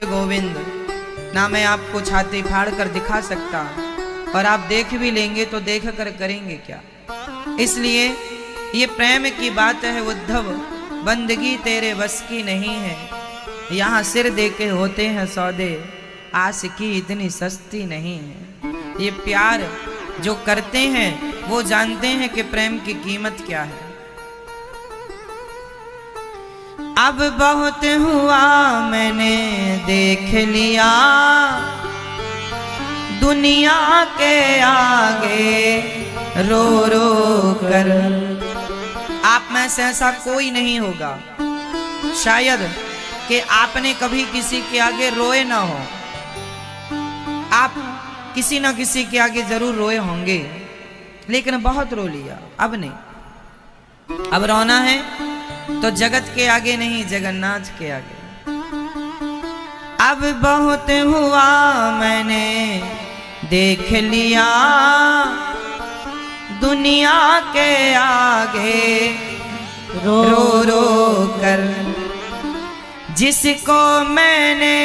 गोविंद ना मैं आपको छाती फाड़ कर दिखा सकता, और आप देख भी लेंगे तो देख कर करेंगे क्या। इसलिए ये प्रेम की बात है उद्धव, बंदगी तेरे बस की नहीं है। यहाँ सिर दे के होते हैं सौदे, आस की इतनी सस्ती नहीं है। ये प्यार जो करते हैं वो जानते हैं कि प्रेम की कीमत क्या है। अब बहुत हुआ मैंने देख लिया, दुनिया के आगे रो रो कर। आप में से ऐसा कोई नहीं होगा शायद कि आपने कभी किसी के आगे रोए ना हो। आप किसी ना किसी के आगे जरूर रोए होंगे, लेकिन बहुत रो लिया, अब नहीं। अब रोना है तो जगत के आगे नहीं, जगन्नाथ के आगे। अब बहुत हुआ मैंने देख लिया, दुनिया के आगे रो रो कर। जिसको मैंने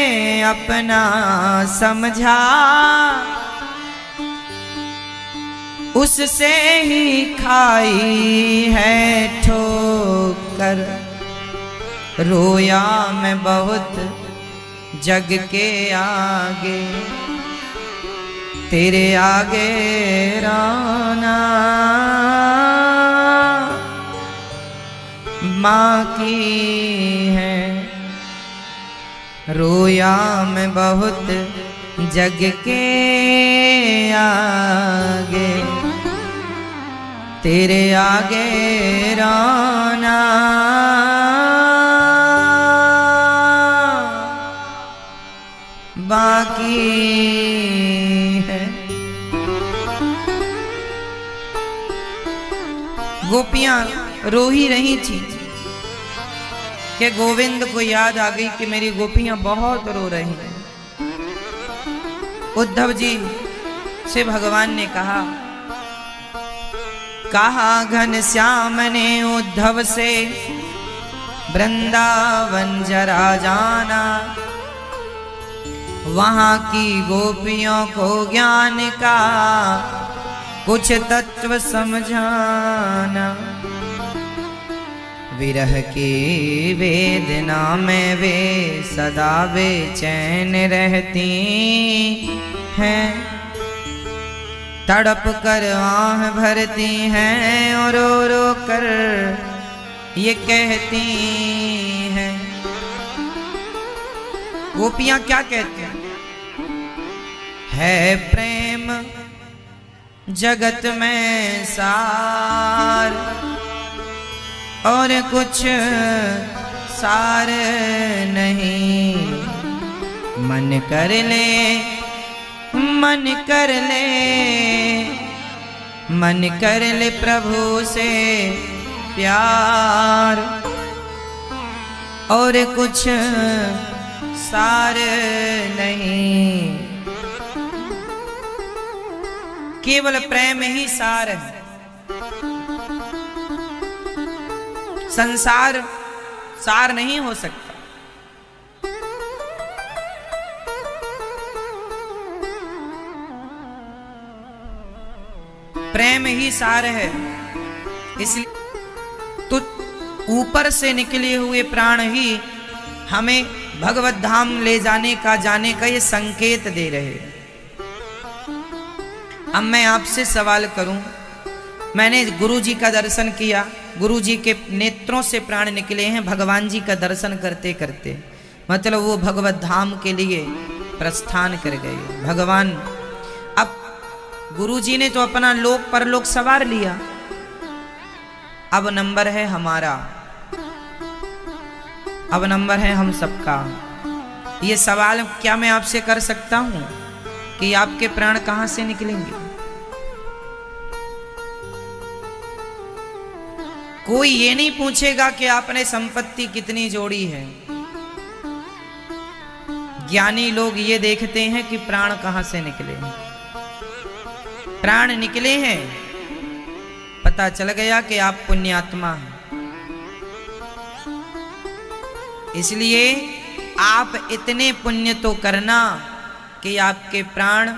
अपना समझा उससे ही खाई है ठोकर। रोया मैं बहुत जग के आगे, तेरे आगे रोना माँ की है। रोया मैं बहुत जग के आगे, तेरे आगे रोना बाकी है। गोपियां रो ही रही थी कि गोविंद को याद आ गई कि मेरी गोपियां बहुत रो रही हैं। उद्धव जी से भगवान ने कहा घनश्याम ने उद्धव से, वृंदावन जरा जाना, वहां की गोपियों को ज्ञान का कुछ तत्व समझाना। विरह की वेदना में वे सदा बेचैन रहती हैं, तड़प कर आह भरती हैं और रो रो कर ये कहती हैं। गोपियां क्या कहती हैं? है प्रेम जगत में सार, और कुछ सार नहीं। मन कर ले, मन कर ले, मन कर ले प्रभु से प्यार, और कुछ सार नहीं। केवल प्रेम ही सार है। संसार सार नहीं हो सकता। प्रेम ही सार है। इसलिए तो ऊपर से निकले हुए प्राण ही हमें भगवत धाम ले जाने का ये संकेत दे रहे। अब मैं आपसे सवाल करूं, मैंने गुरु जी का दर्शन किया, गुरु जी के नेत्रों से प्राण निकले हैं भगवान जी का दर्शन करते करते, मतलब वो भगवत धाम के लिए प्रस्थान कर गए भगवान। अब गुरु जी ने तो अपना लोक परलोक सवार लिया, अब नंबर है हमारा, अब नंबर है हम सबका। ये सवाल क्या मैं आपसे कर सकता हूं कि आपके प्राण कहां से निकलेंगे? कोई ये नहीं पूछेगा कि आपने संपत्ति कितनी जोड़ी है। ज्ञानी लोग ये देखते हैं कि प्राण कहां से निकले। प्राण निकले हैं, पता चल गया कि आप पुण्यात्मा हैं। इसलिए आप इतने पुण्य तो करना कि आपके प्राण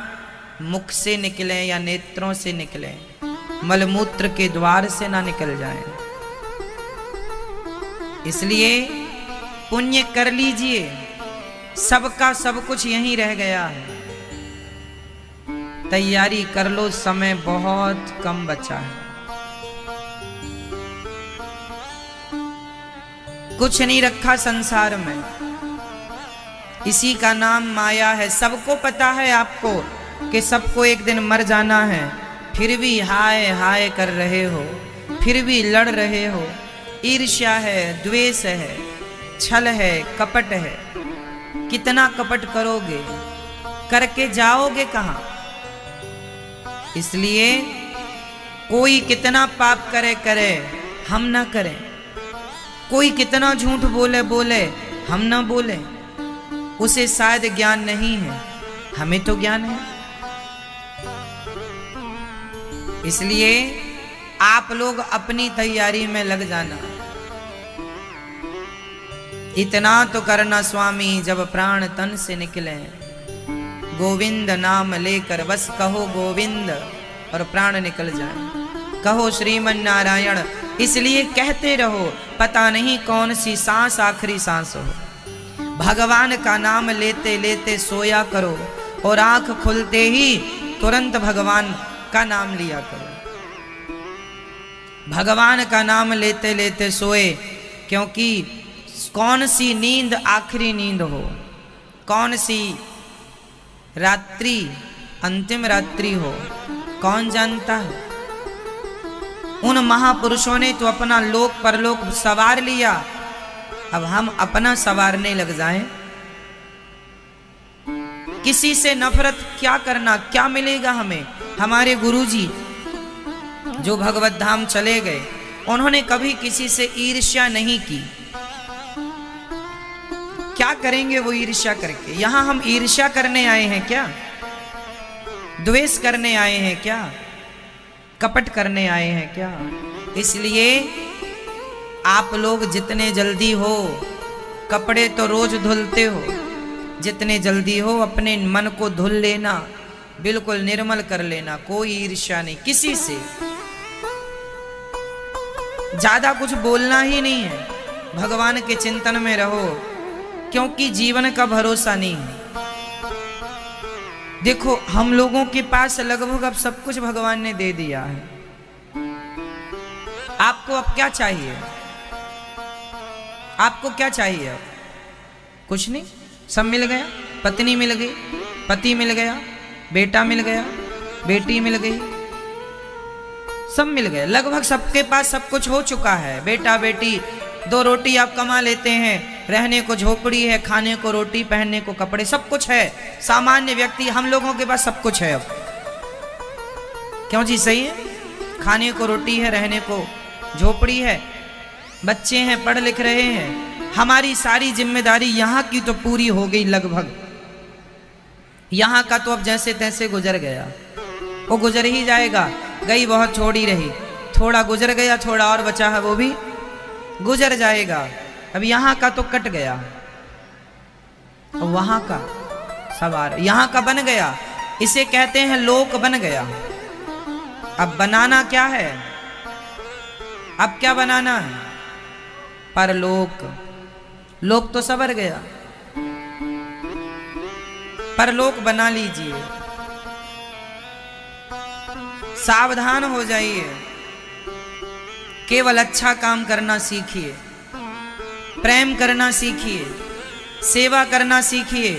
मुख से निकले या नेत्रों से निकले, मलमूत्र के द्वार से ना निकल जाएं। इसलिए पुण्य कर लीजिए, सबका सब कुछ यहीं रह गया है। तैयारी कर लो, समय बहुत कम बचा है। कुछ नहीं रखा संसार में, इसी का नाम माया है। सबको पता है आपको कि सबको एक दिन मर जाना है, फिर भी हाय हाय कर रहे हो, फिर भी लड़ रहे हो। ईर्ष्या है, द्वेष है, छल है, कपट है। कितना कपट करोगे, करके जाओगे कहां? इसलिए कोई कितना पाप करे करे, हम ना करें। कोई कितना झूठ बोले बोले, हम ना बोले। उसे शायद ज्ञान नहीं है, हमें तो ज्ञान है। इसलिए आप लोग अपनी तैयारी में लग जाना। इतना तो करना स्वामी, जब प्राण तन से निकले, गोविंद नाम लेकर बस कहो गोविंद, और प्राण निकल जाए। कहो श्रीमन नारायण, इसलिए कहते रहो, पता नहीं कौन सी सांस आखिरी सांस हो। भगवान का नाम लेते लेते सोया करो, और आंख खुलते ही तुरंत भगवान का नाम लिया करो। भगवान का नाम लेते लेते सोए, क्योंकि कौन सी नींद आखिरी नींद हो, कौन सी रात्रि अंतिम रात्रि हो, कौन जानता है। उन महापुरुषों ने तो अपना लोक परलोक सवार लिया, अब हम अपना सवारने लग जाएं। किसी से नफरत क्या करना, क्या मिलेगा हमें। हमारे गुरुजी जो भगवत धाम चले गए, उन्होंने कभी किसी से ईर्ष्या नहीं की। क्या करेंगे वो ईर्ष्या करके? यहां हम ईर्ष्या करने आए हैं क्या? द्वेष करने आए हैं क्या? कपट करने आए हैं क्या? इसलिए आप लोग जितने जल्दी हो, कपड़े तो रोज धुलते हो, जितने जल्दी हो अपने मन को धुल लेना, बिल्कुल निर्मल कर लेना। कोई ईर्ष्या नहीं किसी से, ज्यादा कुछ बोलना ही नहीं है। भगवान के चिंतन में रहो, क्योंकि जीवन का भरोसा नहीं है। देखो हम लोगों के पास लगभग अब सब कुछ भगवान ने दे दिया है। आपको अब क्या चाहिए? आपको क्या चाहिए? अब कुछ नहीं, सब मिल गया। पत्नी मिल गई, पति मिल गया, बेटा मिल गया, बेटी मिल गई, सब मिल गए। लगभग सबके पास सब कुछ हो चुका है। बेटा बेटी, 2 रोटी आप कमा लेते हैं, रहने को झोपड़ी है, खाने को रोटी, पहनने को कपड़े, सब कुछ है। सामान्य व्यक्ति हम लोगों के पास सब कुछ है अब। क्यों जी? सही है, खाने को रोटी है, रहने को झोपड़ी है, बच्चे हैं, पढ़ लिख रहे हैं। हमारी सारी जिम्मेदारी यहाँ की तो पूरी हो गई लगभग। यहाँ का तो अब जैसे तैसे गुजर गया, वो गुजर ही जाएगा। गई बहुत छोड़ी रही, थोड़ा गुजर गया, थोड़ा और बचा है, वो भी गुजर जाएगा। अब यहाँ का तो कट गया, वहां का सवार यहाँ का बन गया। इसे कहते हैं लोक बन गया। अब बनाना क्या है? अब क्या बनाना है? परलोक। लोक तो सवर गया, परलोक बना लीजिए। सावधान हो जाइए, केवल अच्छा काम करना सीखिए, प्रेम करना सीखिए, सेवा करना सीखिए,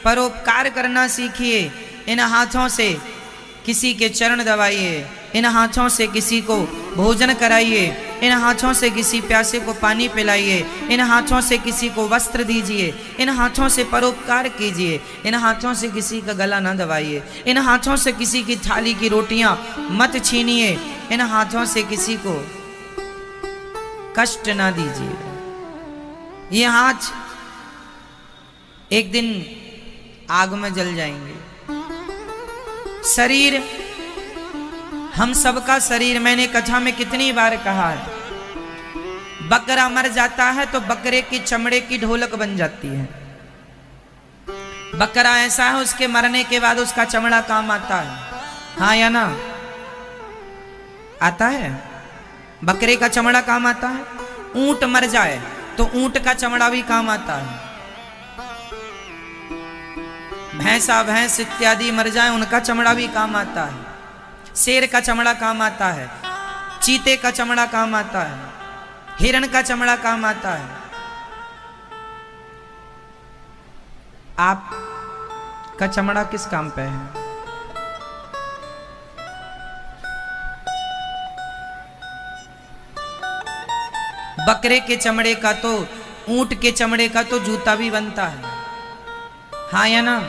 परोपकार करना सीखिए। इन हाथों से किसी के चरण दबाइए, इन हाथों से किसी को भोजन कराइए, इन हाथों से किसी प्यासे को पानी पिलाइए, इन हाथों से किसी को वस्त्र दीजिए, इन हाथों से परोपकार कीजिए, इन हाथों से किसी का गला न दबाइए, इन हाथों से किसी की थाली की रोटियां मत छीनिए, इन हाथों से किसी को कष्ट ना दीजिए। ये हाथ एक दिन आग में जल जाएंगे। शरीर, हम सबका शरीर, मैंने कथा में कितनी बार कहा है, बकरा मर जाता है तो बकरे की चमड़े की ढोलक बन जाती है। बकरा ऐसा है उसके मरने के बाद उसका चमड़ा काम आता है, हाँ या ना? आता है। बकरे का चमड़ा काम आता है। ऊंट मर जाए तो ऊंट का चमड़ा भी काम आता है। भैंसा भैंस इत्यादि मर जाए उनका चमड़ा भी काम आता है। शेर का चमड़ा काम आता है। चीते का चमड़ा काम आता है। हिरण का चमड़ा काम आता है। आप का चमड़ा किस काम पे है? बकरे के चमड़े का तो, ऊंट के चमड़े का तो जूता भी बनता है, हाँ या ना?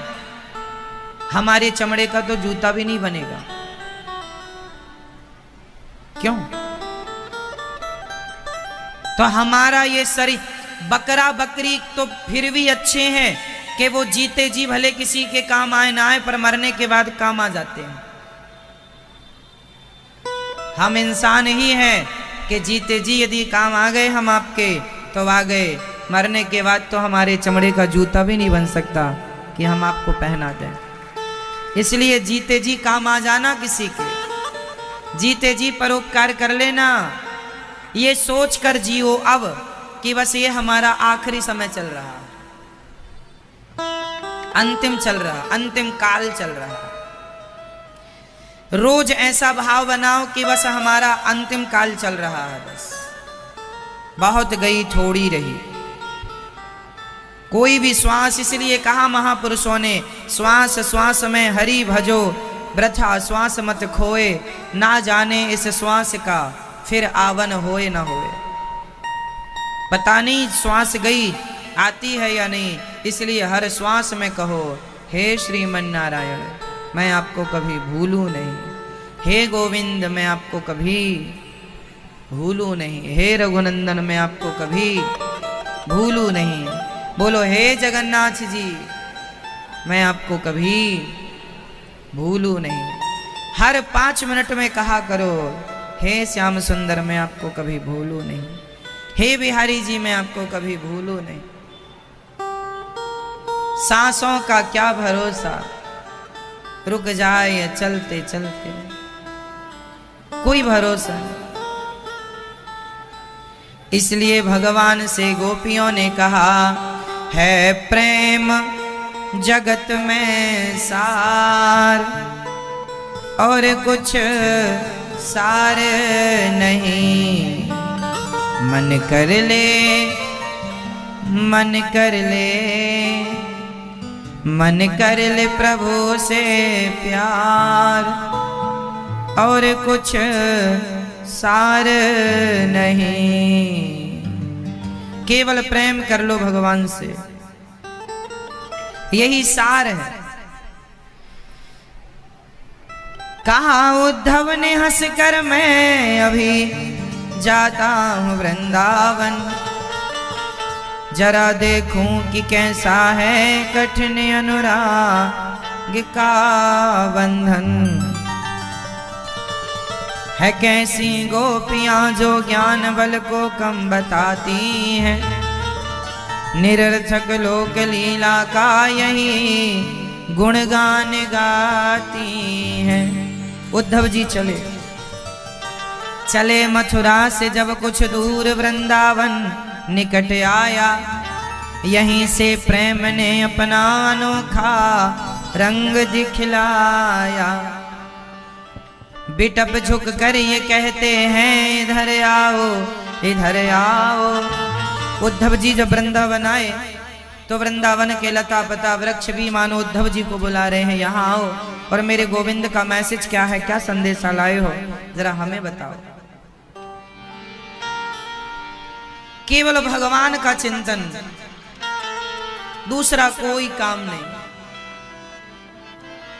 हमारे चमड़े का तो जूता भी नहीं बनेगा। क्यों? तो हमारा ये शरीर, बकरा बकरी तो फिर भी अच्छे हैं कि वो जीते जी भले किसी के काम आए ना आए, पर मरने के बाद काम आ जाते हैं। हम इंसान ही हैं कि जीते जी यदि काम आ गए हम आपके तो आ गए, मरने के बाद तो हमारे चमड़े का जूता भी नहीं बन सकता कि हम आपको पहना दें। इसलिए जीते जी काम आ जाना किसी के, जीते जी परोपकार कर लेना, ये सोच कर जियो अब कि बस ये हमारा आखिरी समय चल रहा, अंतिम चल रहा, अंतिम काल चल रहा। रोज ऐसा भाव बनाओ कि बस हमारा अंतिम काल चल रहा है, बस बहुत गई थोड़ी रही। कोई भी श्वास, इसलिए कहा महापुरुषों ने, श्वास श्वास में हरि भजो, वृथा श्वास मत खोए, ना जाने इस श्वास का फिर आवन होए न होए। पता नहीं श्वास गई आती है या नहीं, इसलिए हर श्वास में कहो, हे श्रीमन नारायण मैं आपको कभी भूलूं नहीं, हे गोविंद मैं आपको कभी भूलूं नहीं, हे रघुनंदन मैं आपको कभी भूलूं नहीं। बोलो हे जगन्नाथ जी मैं आपको कभी भूलूं नहीं। हर 5 मिनट में कहा करो, हे श्याम सुंदर मैं आपको कभी भूलूं नहीं, हे बिहारी जी मैं आपको कभी भूलूं नहीं। सांसों का क्या भरोसा, रुक जाए चलते चलते, कोई भरोसा नहीं। इसलिए भगवान से गोपियों ने कहा, है प्रेम जगत में सार और कुछ सार नहीं, मन कर ले मन कर ले मन कर ले प्रभु से प्यार और कुछ सार नहीं। केवल प्रेम कर लो भगवान से, यही सार है। कहा उद्धव ने हंसकर, मैं अभी जाता हूँ वृंदावन, जरा देखूं कि कैसा है कठिन अनुराग का बंधन, है कैसी गोपियां जो ज्ञान बल को कम बताती हैं, निरर्थक लोक लीला का यही गुणगान गाती हैं। उद्धव जी चले चले मथुरा से जब कुछ दूर वृंदावन निकट आया, यहीं से प्रेम ने अपना अनोखा रंग दिखलाया। बिटप झुक कर ये कहते हैं, इधर आओ इधर आओ। उद्धव जी जब वृंदावन आए तो वृंदावन के लता पता वृक्ष भी मानो उद्धव जी को बुला रहे हैं, यहाँ आओ और मेरे गोविंद का मैसेज क्या है, क्या संदेशा लाए हो, जरा हमें बताओ। केवल भगवान का चिंतन, दूसरा कोई काम नहीं।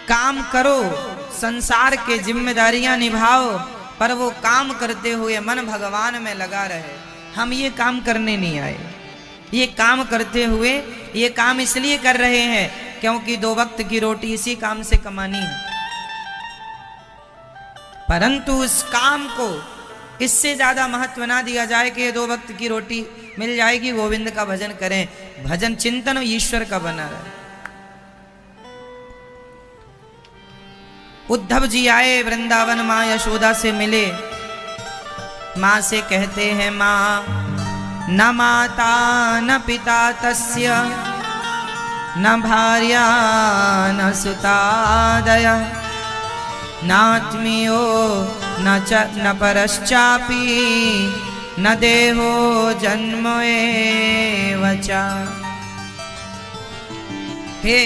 काम करो, संसार के जिम्मेदारियां निभाओ, पर वो काम करते हुए मन भगवान में लगा रहे। हम ये काम करने नहीं आए, ये काम करते हुए ये काम इसलिए कर रहे हैं क्योंकि 2 वक्त की रोटी इसी काम से कमानी है। परंतु इस काम को इससे ज्यादा महत्व ना दिया जाए कि ये 2 वक्त की रोटी मिल जाएगी, गोविंद का भजन करें। भजन चिंतन ईश्वर का बना रहे। उद्धव जी आए वृंदावन, माँ यशोदा से मिले। माँ से कहते हैं, माँ न माता न पिता तस्य, न भार्या न सुतादया, नात्मीयो न परश्चापि, न देहो जन्म एव च। हे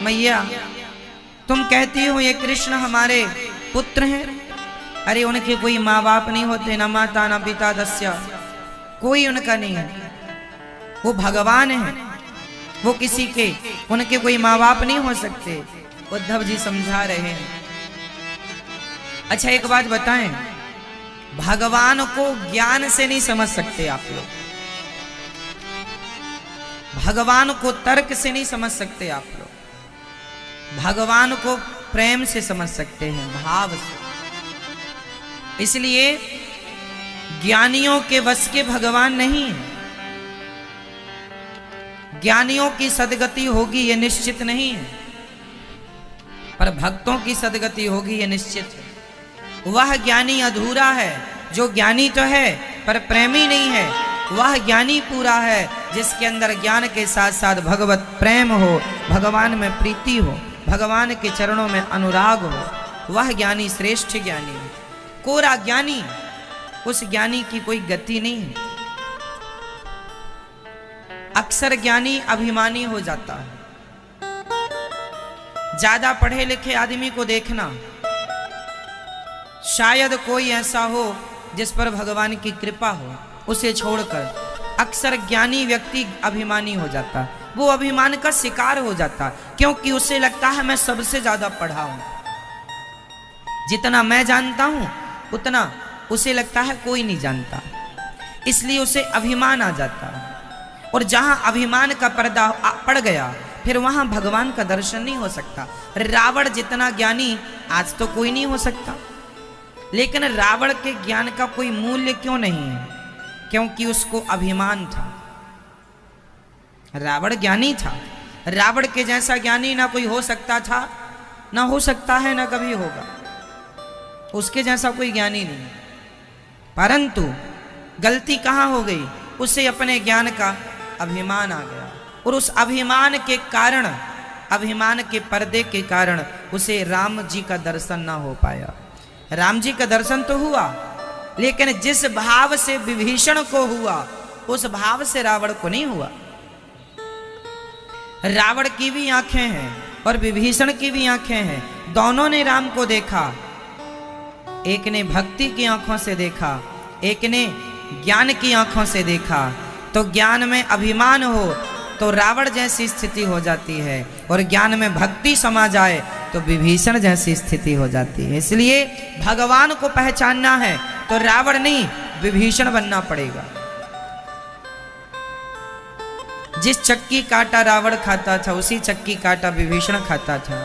मैया, तुम कहती हो ये कृष्ण हमारे पुत्र हैं। अरे उनके कोई माँ बाप नहीं होते, न माता न पिता तस्य, कोई उनका नहीं है। वो भगवान है, वो किसी के, उनके कोई माँ बाप नहीं हो सकते। उद्धव जी समझा रहे हैं। अच्छा एक बात बताएं, भगवान को ज्ञान से नहीं समझ सकते आप लोग, भगवान को तर्क से नहीं समझ सकते आप लोग, भगवान को प्रेम से समझ सकते हैं, भाव से। इसलिए ज्ञानियों के वश के भगवान नहीं है। ज्ञानियों की सदगति होगी ये निश्चित नहीं है, पर भक्तों की सदगति होगी ये निश्चित है। वह ज्ञानी अधूरा है जो ज्ञानी तो है पर प्रेमी नहीं है। वह ज्ञानी पूरा है जिसके अंदर ज्ञान के साथ साथ भगवत प्रेम हो, भगवान में प्रीति हो, भगवान के चरणों में अनुराग हो। वह ज्ञानी श्रेष्ठ ज्ञानी है। कोरा ज्ञानी, उस ज्ञानी की कोई गति नहीं है। अक्सर ज्ञानी अभिमानी हो जाता है। ज्यादा पढ़े लिखे आदमी को देखना, शायद कोई ऐसा हो जिस पर भगवान की कृपा हो, उसे छोड़कर अक्सर ज्ञानी व्यक्ति अभिमानी हो जाता। वो अभिमान का शिकार हो जाता क्योंकि उसे लगता है मैं सबसे ज्यादा पढ़ा हूं, जितना मैं जानता हूं उतना उसे लगता है कोई नहीं जानता, इसलिए उसे अभिमान आ जाता है। और जहां अभिमान का पर्दा पड़ गया फिर वहां भगवान का दर्शन नहीं हो सकता। रावण जितना ज्ञानी आज तो कोई नहीं हो सकता, लेकिन रावण के ज्ञान का कोई मूल्य क्यों नहीं है? क्योंकि उसको अभिमान था। रावण ज्ञानी था, रावण के जैसा ज्ञानी ना कोई हो सकता था, ना हो सकता है, ना कभी होगा। उसके जैसा कोई ज्ञानी नहीं। परंतु गलती कहां हो गई? उसे अपने ज्ञान का अभिमान आ गया और उस अभिमान के कारण, अभिमान के पर्दे के कारण उसे राम जी का दर्शन ना हो पाया। राम जी का दर्शन तो हुआ, लेकिन जिस भाव से विभीषण को हुआ उस भाव से रावण को नहीं हुआ। रावण की भी आंखें हैं और विभीषण की भी आंखें हैं, दोनों ने राम को देखा। एक ने भक्ति की आंखों से देखा, एक ने ज्ञान की आंखों से देखा। तो ज्ञान में अभिमान हो तो रावण जैसी स्थिति हो जाती है, और ज्ञान में भक्ति समा जाए तो विभीषण जैसी स्थिति हो जाती है। इसलिए भगवान को पहचानना है तो रावण नहीं, विभीषण बनना पड़ेगा। जिस चक्की काटा रावण खाता था उसी चक्की काटा विभीषण खाता था।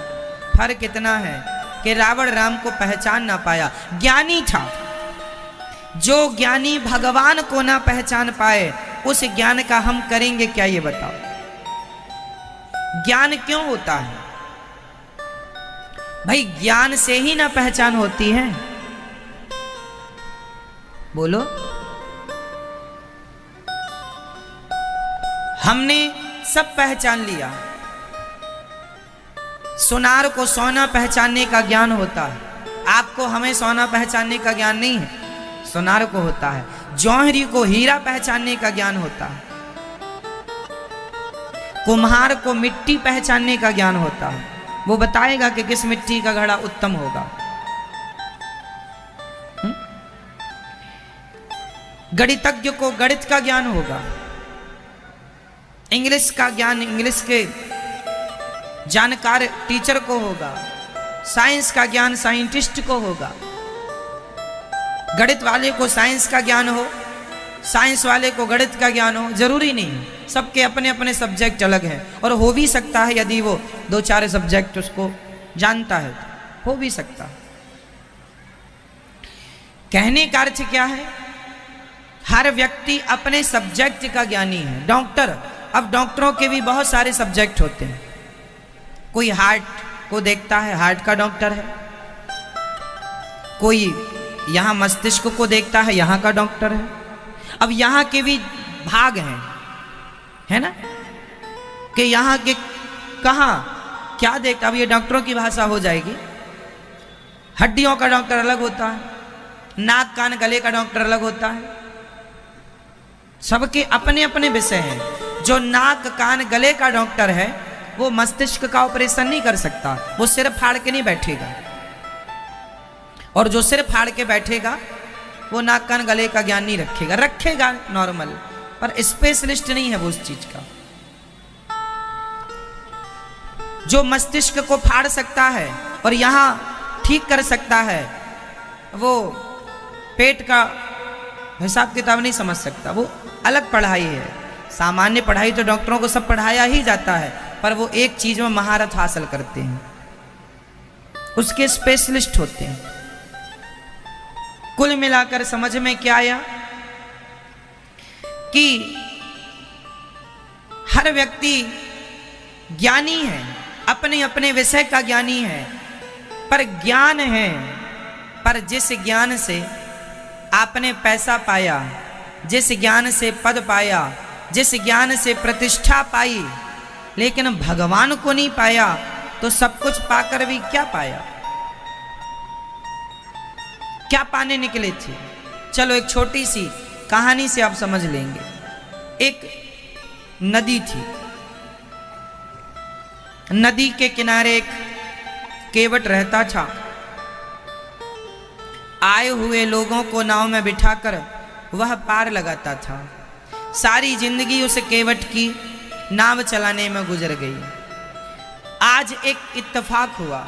फर्क इतना है कि रावण राम को पहचान ना पाया, ज्ञानी था। जो ज्ञानी भगवान को ना पहचान पाए उस ज्ञान का हम करेंगे क्या, ये बताओ? ज्ञान क्यों होता है भाई? ज्ञान से ही ना पहचान होती है। बोलो। हमने सब पहचान लिया। सोनार को सोना पहचानने का ज्ञान होता है, आपको हमें सोना पहचानने का ज्ञान नहीं है, सोनार को होता है। जौहरी को हीरा पहचानने का ज्ञान होता है, कुम्हार को मिट्टी पहचानने का ज्ञान होता है। वो बताएगा कि किस मिट्टी का घड़ा उत्तम होगा। गणितज्ञ को गणित का ज्ञान होगा, इंग्लिश का ज्ञान इंग्लिश के जानकार टीचर को होगा, साइंस का ज्ञान साइंटिस्ट को होगा। गणित वाले को साइंस का ज्ञान हो, साइंस वाले को गणित का ज्ञान हो, जरूरी नहीं। सबके अपने अपने सब्जेक्ट अलग हैं, और हो भी सकता है यदि वो 2-4 सब्जेक्ट उसको जानता है तो हो भी सकता है। कहने का अर्थ क्या है? हर व्यक्ति अपने सब्जेक्ट का ज्ञानी है। डॉक्टर, अब डॉक्टरों के भी बहुत सारे सब्जेक्ट होते हैं। कोई हार्ट को देखता है, हार्ट का डॉक्टर है। कोई यहाँ मस्तिष्क को देखता है, यहाँ का डॉक्टर है। अब यहाँ के भी भाग हैं, है ना, कि यहाँ के कहाँ क्या देखता। अब ये डॉक्टरों की भाषा हो जाएगी। हड्डियों का डॉक्टर अलग होता है, नाक कान गले का डॉक्टर अलग होता है। सबके अपने अपने विषय हैं। जो नाक कान गले का डॉक्टर है वो मस्तिष्क का ऑपरेशन नहीं कर सकता, वो सिर फाड़ के नहीं बैठेगा। और जो सिर फाड़ के बैठेगा वो नाक कान गले का ज्ञान नहीं रखेगा, रखेगा नॉर्मल, पर स्पेशलिस्ट नहीं है वो उस चीज का। जो मस्तिष्क को फाड़ सकता है और यहां ठीक कर सकता है, वो पेट का हिसाब किताब नहीं समझ सकता, वो अलग पढ़ाई है। सामान्य पढ़ाई तो डॉक्टरों को सब पढ़ाया ही जाता है, पर वो एक चीज में महारत हासिल करते हैं, उसके स्पेशलिस्ट होते हैं। कुल मिलाकर समझ में क्या आया कि हर व्यक्ति ज्ञानी है, अपने अपने विषय का ज्ञानी है, पर ज्ञान है, पर जिस ज्ञान से आपने पैसा पाया, जिस ज्ञान से पद पाया, जिस ज्ञान से प्रतिष्ठा पाई, लेकिन भगवान को नहीं पाया, तो सब कुछ पाकर भी क्या पाया, क्या पाने निकले थे। चलो एक छोटी सी कहानी से आप समझ लेंगे। एक नदी थी, नदी के किनारे एक केवट रहता था। आए हुए लोगों को नाव में बिठाकर वह पार लगाता था। सारी जिंदगी उस केवट की नाव चलाने में गुजर गई। आज एक इत्तेफाक हुआ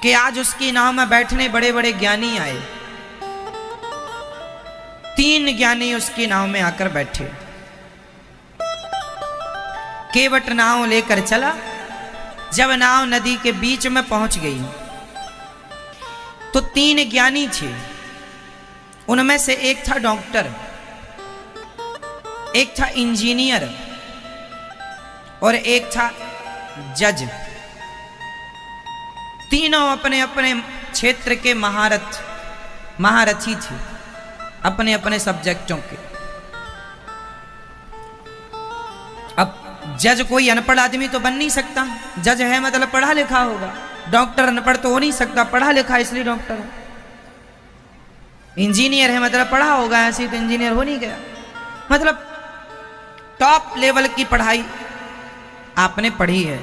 कि आज उसकी नाव में बैठने बड़े बड़े ज्ञानी आए। 3 ज्ञानी उसकी नाव में आकर बैठे। केवट नाव लेकर चला। जब नाव नदी के बीच में पहुंच गई तो 3 ज्ञानी थे। उनमें से एक था डॉक्टर, एक था इंजीनियर और एक था जज। तीनों अपने अपने क्षेत्र के महारथी थे, अपने अपने सब्जेक्टों के। अब जज कोई अनपढ़ आदमी तो बन नहीं सकता, जज है मतलब पढ़ा लिखा होगा। डॉक्टर अनपढ़ तो हो नहीं सकता, पढ़ा लिखा इसलिए डॉक्टर है। इंजीनियर है मतलब पढ़ा होगा, ऐसे तो इंजीनियर हो नहीं गया। मतलब टॉप लेवल की पढ़ाई आपने पढ़ी है।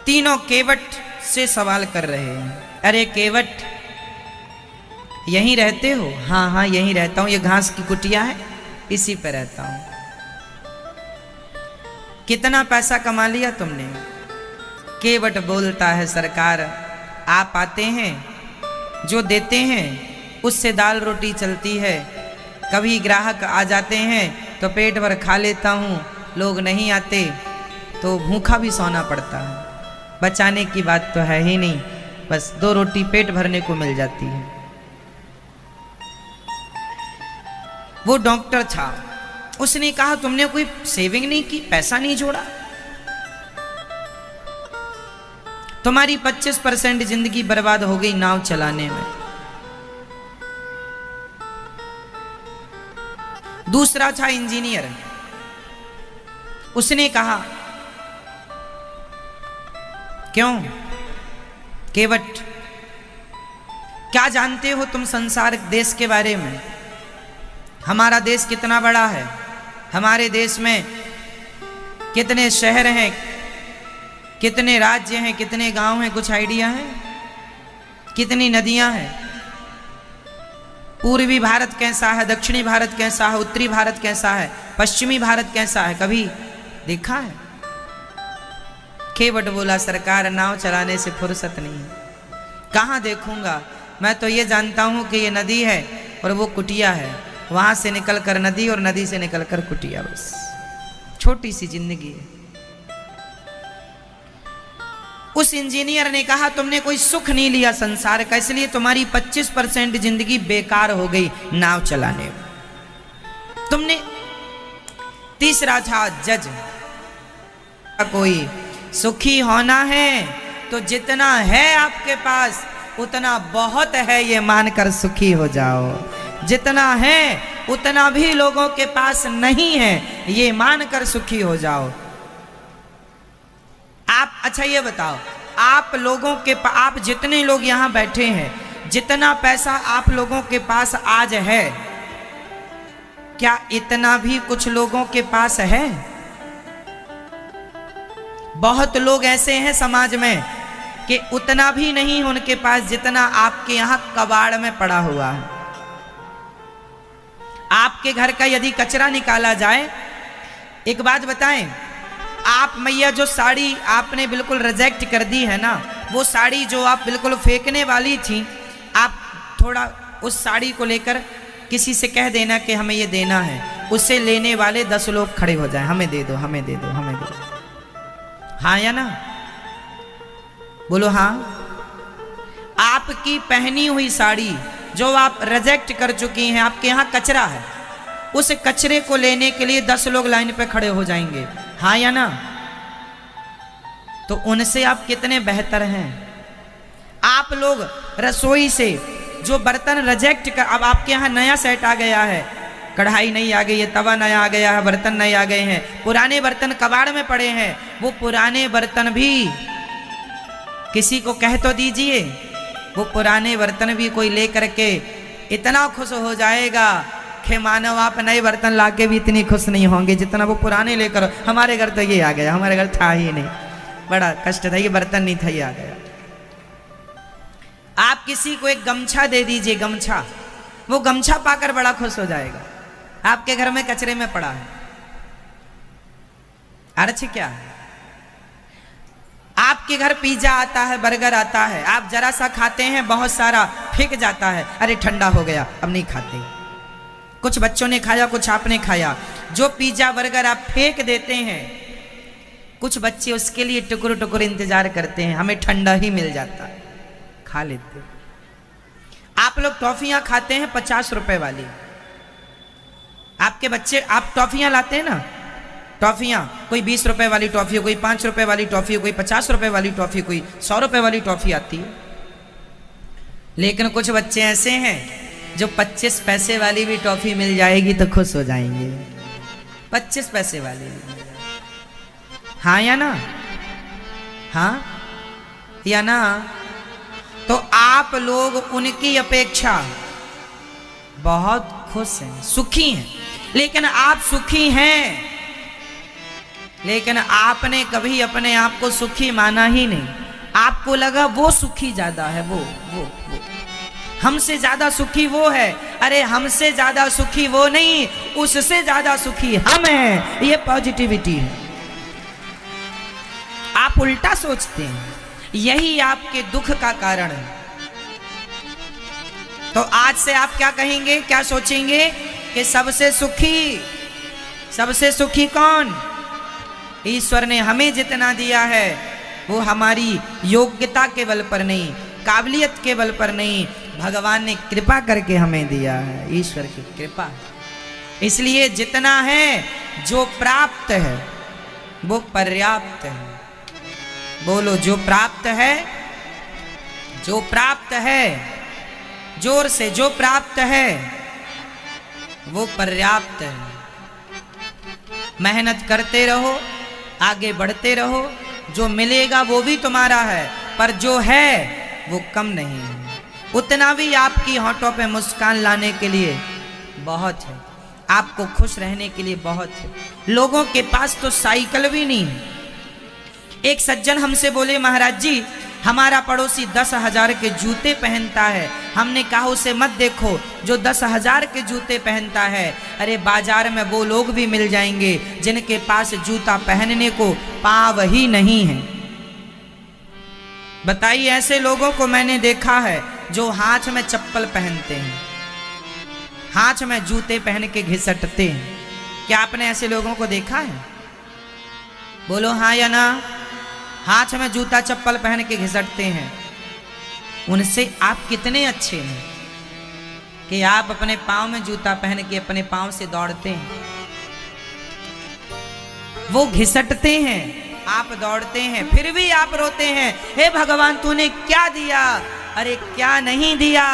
तीनों केवट से सवाल कर रहे हैं, अरे केवट यहीं रहते हो? हाँ हाँ यहीं रहता हूं, ये घास की कुटिया है इसी पे रहता हूं। कितना पैसा कमा लिया तुमने? केवट बोलता है, सरकार आप आते हैं, जो देते हैं उससे दाल रोटी चलती है। कभी ग्राहक आ जाते हैं तो पेट भर खा लेता हूँ, लोग नहीं आते तो भूखा भी सोना पड़ता है। बचाने की बात तो है ही नहीं, बस 2 रोटी पेट भरने को मिल जाती है। वो डॉक्टर था, उसने कहा तुमने कोई सेविंग नहीं की, पैसा नहीं जोड़ा? तुम्हारी 25% जिंदगी बर्बाद हो गई नाव चलाने में। दूसरा था इंजीनियर, उसने कहा क्यों केवट, क्या जानते हो तुम संसार देश के बारे में? हमारा देश कितना बड़ा है, हमारे देश में कितने शहर हैं, कितने राज्य हैं, कितने गांव हैं, कुछ आइडिया है? कितनी नदियां हैं? पूर्वी भारत कैसा है, दक्षिणी भारत कैसा है, उत्तरी भारत कैसा है, पश्चिमी भारत कैसा है, कभी देखा है? केवट बोला, सरकार नाव चलाने से फुर्सत नहीं, कहाँ देखूंगा। मैं तो ये जानता हूं कि ये नदी है और वो कुटिया है, वहां से निकलकर नदी और नदी से निकलकर कुटिया, बस छोटी सी जिंदगी है। उस इंजीनियर ने कहा तुमने कोई सुख नहीं लिया संसार का, इसलिए तुम्हारी 25% जिंदगी बेकार हो गई नाव चलाने में तुमने। तीसरा था जज, कोई सुखी होना है तो जितना है आपके पास उतना बहुत है, ये मानकर सुखी हो जाओ। जितना है उतना भी लोगों के पास नहीं है, ये मानकर सुखी हो जाओ। आप अच्छा ये बताओ, आप लोगों के आप जितने लोग यहां बैठे हैं, जितना पैसा आप लोगों के पास आज है, क्या इतना भी कुछ लोगों के पास है? बहुत लोग ऐसे हैं समाज में कि उतना भी नहीं उनके पास जितना आपके यहां कबाड़ में पड़ा हुआ है। आपके घर का यदि कचरा निकाला जाए, एक बात बताएं, आप मैया जो साड़ी आपने बिल्कुल रिजेक्ट कर दी है ना, वो साड़ी जो आप बिल्कुल फेंकने वाली थी, आप थोड़ा उस साड़ी को लेकर किसी से कह देना कि हमें ये देना है, उससे लेने वाले 10 लोग खड़े हो जाएं, हमें दे दो, हमें दे दो, हमें दे दो। हाँ या ना? बोलो हाँ। आपकी पहनी हुई साड़ी जो आप रिजेक्ट कर चुकी हैं, आपके यहाँ कचरा है, उस कचरे को लेने के लिए 10 लोग लाइन पे खड़े हो जाएंगे, हाँ या ना? तो उनसे आप कितने बेहतर हैं। आप लोग रसोई से जो बर्तन रिजेक्ट कर, अब आपके यहाँ नया सेट आ गया है, कढ़ाई नई आ गई है, तवा नया आ गया है, बर्तन नए आ गए हैं, पुराने बर्तन कबाड़ में पड़े हैं, वो पुराने बर्तन भी किसी को कह तो दीजिए, वो पुराने बर्तन भी कोई ले करके इतना खुश हो जाएगा कि मानव आप नए बर्तन लाके भी इतनी खुश नहीं होंगे जितना वो पुराने लेकर। हमारे घर तो ये आ गया, हमारे घर था ही नहीं, बड़ा कष्ट था, ये बर्तन नहीं था, ये आ गया। आप किसी को एक गमछा दे दीजिए, गमछा, वो गमछा पाकर बड़ा खुश हो जाएगा, आपके घर में कचरे में पड़ा है। अर्थ क्या है? आपके घर पिज्जा आता है, बर्गर आता है, आप जरा सा खाते हैं, बहुत सारा फेंक जाता है, अरे ठंडा हो गया अब नहीं खाते। कुछ बच्चों ने खाया, कुछ आपने खाया, जो पिज्जा बर्गर आप फेंक देते हैं, कुछ बच्चे उसके लिए टुकुर टुकुर इंतजार करते हैं, हमें ठंडा ही मिल जाता है, खा लेते हैं। आप लोग टॉफियां खाते हैं 50 रुपए वाली, आपके बच्चे, आप टॉफियां लाते हैं ना, टॉफियां, कोई 20 रुपए वाली टॉफी हो, कोई 5 रुपए वाली टॉफी हो, कोई 50 रुपए वाली टॉफी, कोई 100 रुपए वाली टॉफी आती है। लेकिन कुछ बच्चे ऐसे हैं जो 25 पैसे वाली भी टॉफी मिल जाएगी तो खुश हो जाएंगे, 25 पैसे वाली भी। हाँ या ना? हाँ या ना? तो आप लोग उनकी अपेक्षा बहुत खुश हैं, सुखी हैं, लेकिन आप सुखी हैं, लेकिन आपने कभी अपने आप को सुखी माना ही नहीं। आपको लगा वो सुखी ज्यादा है, वो हमसे ज्यादा सुखी वो है। अरे हमसे ज्यादा सुखी वो नहीं, उससे ज्यादा सुखी हम हैं, ये पॉजिटिविटी है। आप उल्टा सोचते हैं, यही आपके दुख का कारण है। तो आज से आप क्या कहेंगे, क्या सोचेंगे कि सबसे सुखी कौन? ईश्वर ने हमें जितना दिया है वो हमारी योग्यता के बल पर नहीं, काबिलियत के बल पर नहीं, भगवान ने कृपा करके हमें दिया है, ईश्वर की कृपा। इसलिए जितना है, जो प्राप्त है वो पर्याप्त है। बोलो, जो प्राप्त है, जो प्राप्त है, जोर से, जो प्राप्त है वो पर्याप्त है। मेहनत करते रहो, आगे बढ़ते रहो, जो मिलेगा वो भी तुम्हारा है, पर जो है वो कम नहीं है। उतना भी आपकी होठों पे मुस्कान लाने के लिए बहुत है, आपको खुश रहने के लिए बहुत है। लोगों के पास तो साइकिल भी नहीं है। एक सज्जन हमसे बोले, महाराज जी हमारा पड़ोसी 10,000 के जूते पहनता है। हमने कहा उसे मत देखो जो 10,000 के जूते पहनता है, अरे बाजार में वो लोग भी मिल जाएंगे जिनके पास जूता पहनने को पाँव ही नहीं है। बताइए, ऐसे लोगों को मैंने देखा है जो हाथ में चप्पल पहनते हैं, हाथ में जूते पहन के घिसटते हैं। क्या आपने ऐसे लोगों को देखा है? बोलो हाँ या ना। हाथ में जूता चप्पल पहन के घिसटते हैं, उनसे आप कितने अच्छे हैं कि आप अपने पाँव में जूता पहन के अपने पाँव से दौड़ते हैं। वो घिसटते हैं, आप दौड़ते हैं, फिर भी आप रोते हैं, हे भगवान तूने क्या दिया, अरे क्या नहीं दिया।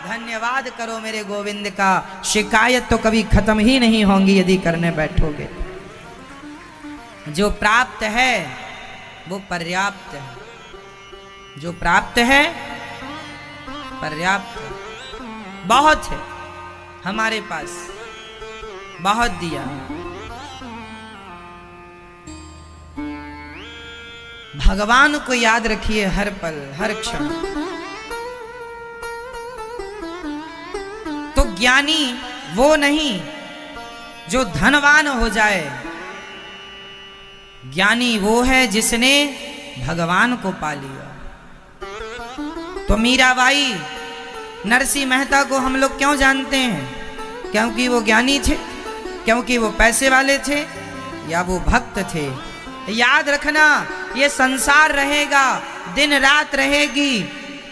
धन्यवाद करो मेरे गोविंद का, शिकायत तो कभी खत्म ही नहीं होंगी यदि करने बैठोगे। जो प्राप्त है वो पर्याप्त है, जो प्राप्त है पर्याप्त है, बहुत है हमारे पास, बहुत दिया। भगवान को याद रखिए हर पल हर क्षण। तो ज्ञानी वो नहीं जो धनवान हो जाए, ज्ञानी वो है जिसने भगवान को पा लिया। तो मीराबाई नरसिंह मेहता को हम लोग क्यों जानते हैं? क्योंकि वो ज्ञानी थे, क्योंकि वो पैसे वाले थे, या वो भक्त थे। याद रखना, ये संसार रहेगा, दिन रात रहेगी,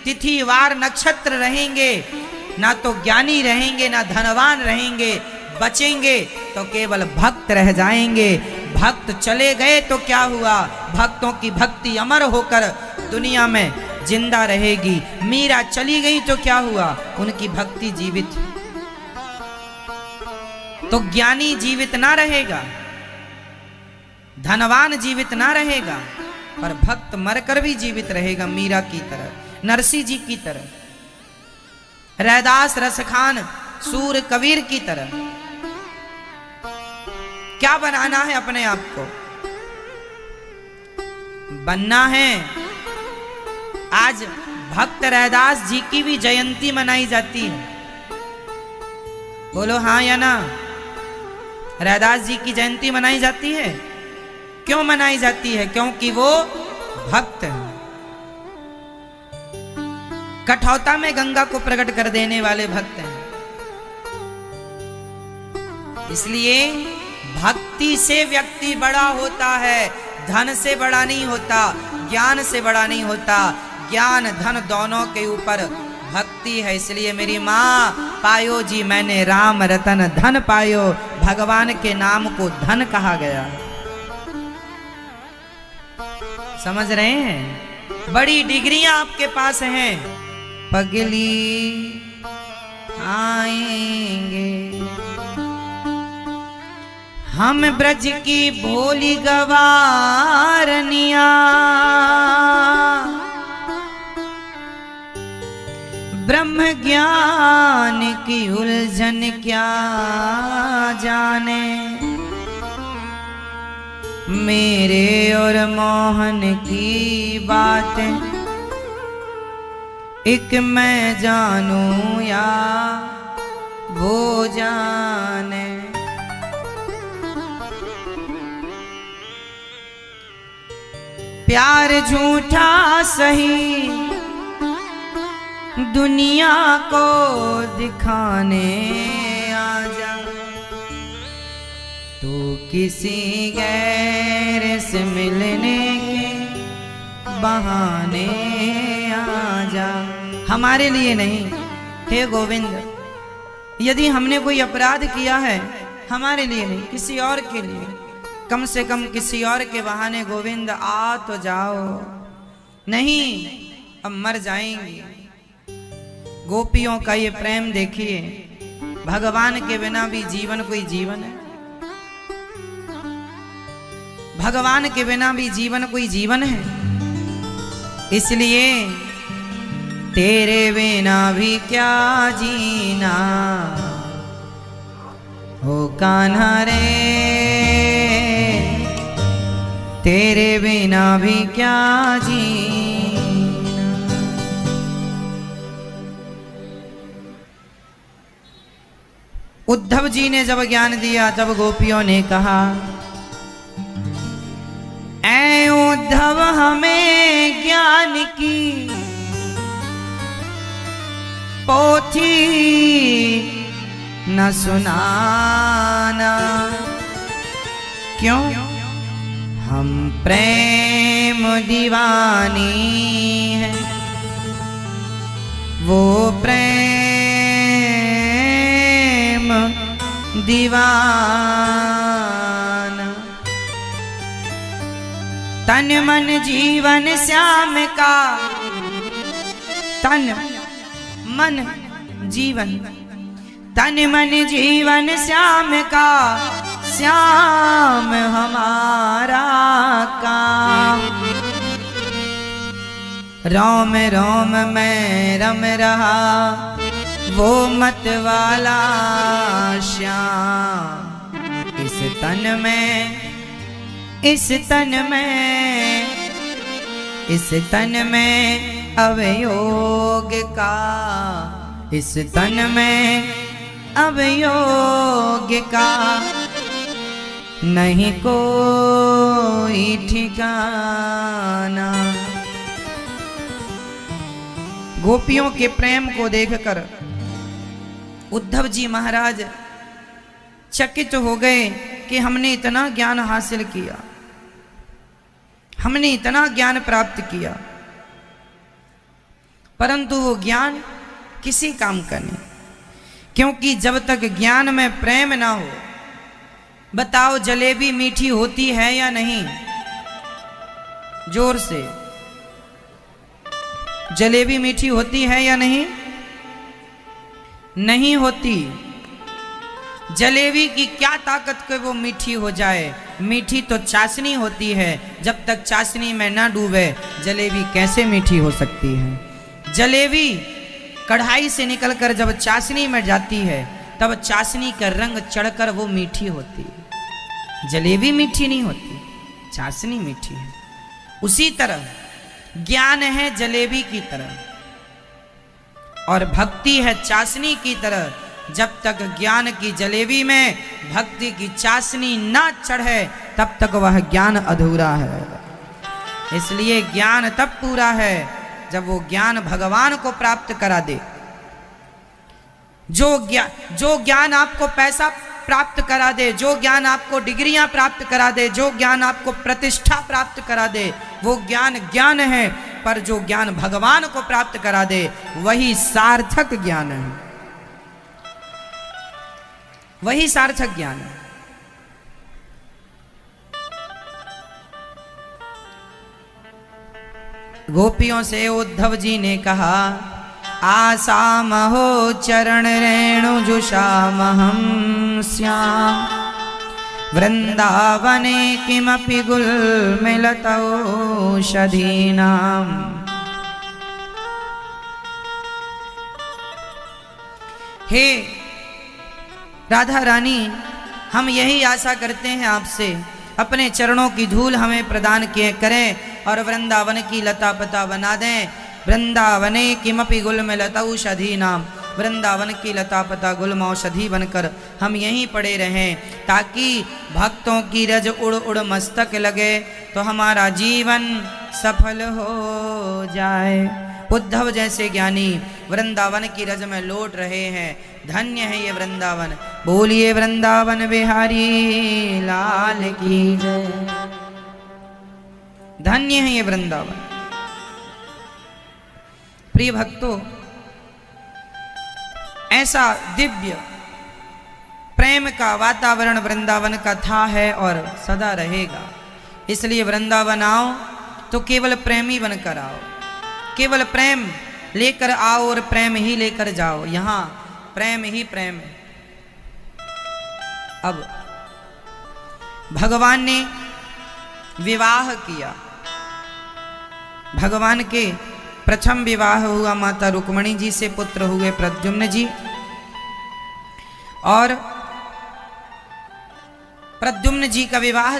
तिथि वार नक्षत्र रहेंगे, ना तो ज्ञानी रहेंगे ना धनवान रहेंगे, बचेंगे तो केवल भक्त रह जाएंगे। भक्त चले गए तो क्या हुआ? भक्तों की भक्ति अमर होकर दुनिया में जिंदा रहेगी। मीरा चली गई तो क्या हुआ? उनकी भक्ति जीवित। तो ज्ञानी जीवित ना रहेगा, धनवान जीवित ना रहेगा, पर भक्त मरकर भी जीवित रहेगा, मीरा की तरह, नरसिंह जी की तरह, रैदास रसखान सूर कबीर की तरह। क्या बनाना है अपने आप को? बनना है। आज भक्त रैदास जी की भी जयंती मनाई जाती है, बोलो हाँ या ना? रैदास जी की जयंती मनाई जाती है। क्यों मनाई जाती है? क्योंकि वो भक्त हैं, कठौता में गंगा को प्रकट कर देने वाले भक्त हैं। इसलिए भक्ति से व्यक्ति बड़ा होता है, धन से बड़ा नहीं होता, ज्ञान से बड़ा नहीं होता। ज्ञान धन दोनों के ऊपर भक्ति है। इसलिए मेरी माँ, पायो जी मैंने राम रतन धन पायो, भगवान के नाम को धन कहा गया। समझ रहे हैं? बड़ी डिग्रियां आपके पास हैं। पगली आएंगे हम ब्रज की भोली गवारनिया, ब्रह्म ज्ञान की उलझन क्या जाने, मेरे और मोहन की बातें एक मैं जानूं या वो जाने। प्यार झूठा सही दुनिया को दिखाने आजा, तू किसी गैर से मिलने के बहाने आजा। हमारे लिए नहीं, हे गोविंद, यदि हमने कोई अपराध किया है हमारे लिए नहीं, किसी और के लिए, कम से कम किसी और के बहाने गोविंद आ तो जाओ। नहीं, अब मर जाएंगे। गोपियों का ये प्रेम देखिए, भगवान के बिना भी जीवन कोई जीवन है, भगवान के बिना भी जीवन कोई जीवन है। इसलिए तेरे बिना भी क्या जीना हो कान्हा रे, तेरे बिना भी क्या जीना। उद्धव जी ने जब ज्ञान दिया तब गोपियों ने कहा, ऐ उद्धव हमें ज्ञान की पोथी न सुनाना, क्यों? हम प्रेम दीवानी है, वो प्रेम दीवाना। तन मन जीवन श्याम का, तन मन जीवन, तन मन जीवन श्याम का, श्याम हमारा काम। रोम रोम में रम रहा वो मत वाला श्याम। इस तन में, इस तन में, इस तन में अवयोग का, इस तन में अवयोग का नहीं कोई ठिकाना। गोपियों के प्रेम को देखकर उद्धव जी महाराज चकित हो गए कि हमने इतना ज्ञान हासिल किया, हमने इतना ज्ञान प्राप्त किया, परंतु वो ज्ञान किसी काम का नहीं, क्योंकि जब तक ज्ञान में प्रेम ना हो। बताओ जलेबी मीठी होती है या नहीं? जोर से, जलेबी मीठी होती है या नहीं? नहीं होती। जलेबी की क्या ताकत के वो मीठी हो जाए? मीठी तो चाशनी होती है, जब तक चाशनी में ना डूबे जलेबी कैसे मीठी हो सकती है? जलेबी कढ़ाई से निकलकर जब चाशनी में जाती है तब चाशनी का रंग चढ़कर वो मीठी होती है। जलेबी मीठी नहीं होती, चाशनी मीठी है। उसी तरह ज्ञान है जलेबी की तरह और भक्ति है चाशनी की तरह। जब तक ज्ञान की जलेबी में भक्ति की चाशनी ना चढ़े तब तक वह ज्ञान अधूरा है। इसलिए ज्ञान तब पूरा है जब वो ज्ञान भगवान को प्राप्त करा दे। जो ज्ञान आपको पैसा प्राप्त करा दे, जो ज्ञान आपको डिग्रियां प्राप्त करा दे, जो ज्ञान आपको प्रतिष्ठा प्राप्त करा दे, वो ज्ञान ज्ञान है। पर जो ज्ञान भगवान को प्राप्त करा दे वही सार्थक ज्ञान है, वही सार्थक ज्ञान है। गोपियों से उद्धव जी ने कहा, आसाम हो चरण रेणु जुषाम हम श्याम, वृंदावने किमपि गुल्मिलतौषधीनाम। हे राधा रानी, हम यही आशा करते हैं आपसे, अपने चरणों की धूल हमें प्रदान किए करें और वृंदावन की लता पता बना दें। वृंदावने किमपि गुल्मिलतौषधीनाम, वृंदावन की लता पता गुल्म औषधि बनकर हम यहीं पड़े रहें, ताकि भक्तों की रज उड़ उड़ मस्तक लगे तो हमारा जीवन सफल हो जाए। उद्धव जैसे ज्ञानी वृंदावन की रज में लौट रहे हैं। धन्य है ये वृंदावन। बोलिए वृंदावन बिहारी लाल की जय। धन्य है ये वृंदावन। प्रिय भक्तों, ऐसा दिव्य प्रेम का वातावरण वृंदावन का था है और सदा रहेगा। इसलिए वृंदावन आओ तो केवल प्रेमी बनकर आओ, केवल प्रेम लेकर आओ और प्रेम ही लेकर जाओ। यहां प्रेम ही प्रेम है। अब भगवान ने विवाह किया। भगवान के प्रथम विवाह हुआ माता रुक्मणी जी से, पुत्र हुए प्रद्युम्न जी। और प्रद्युम्न जी का विवाह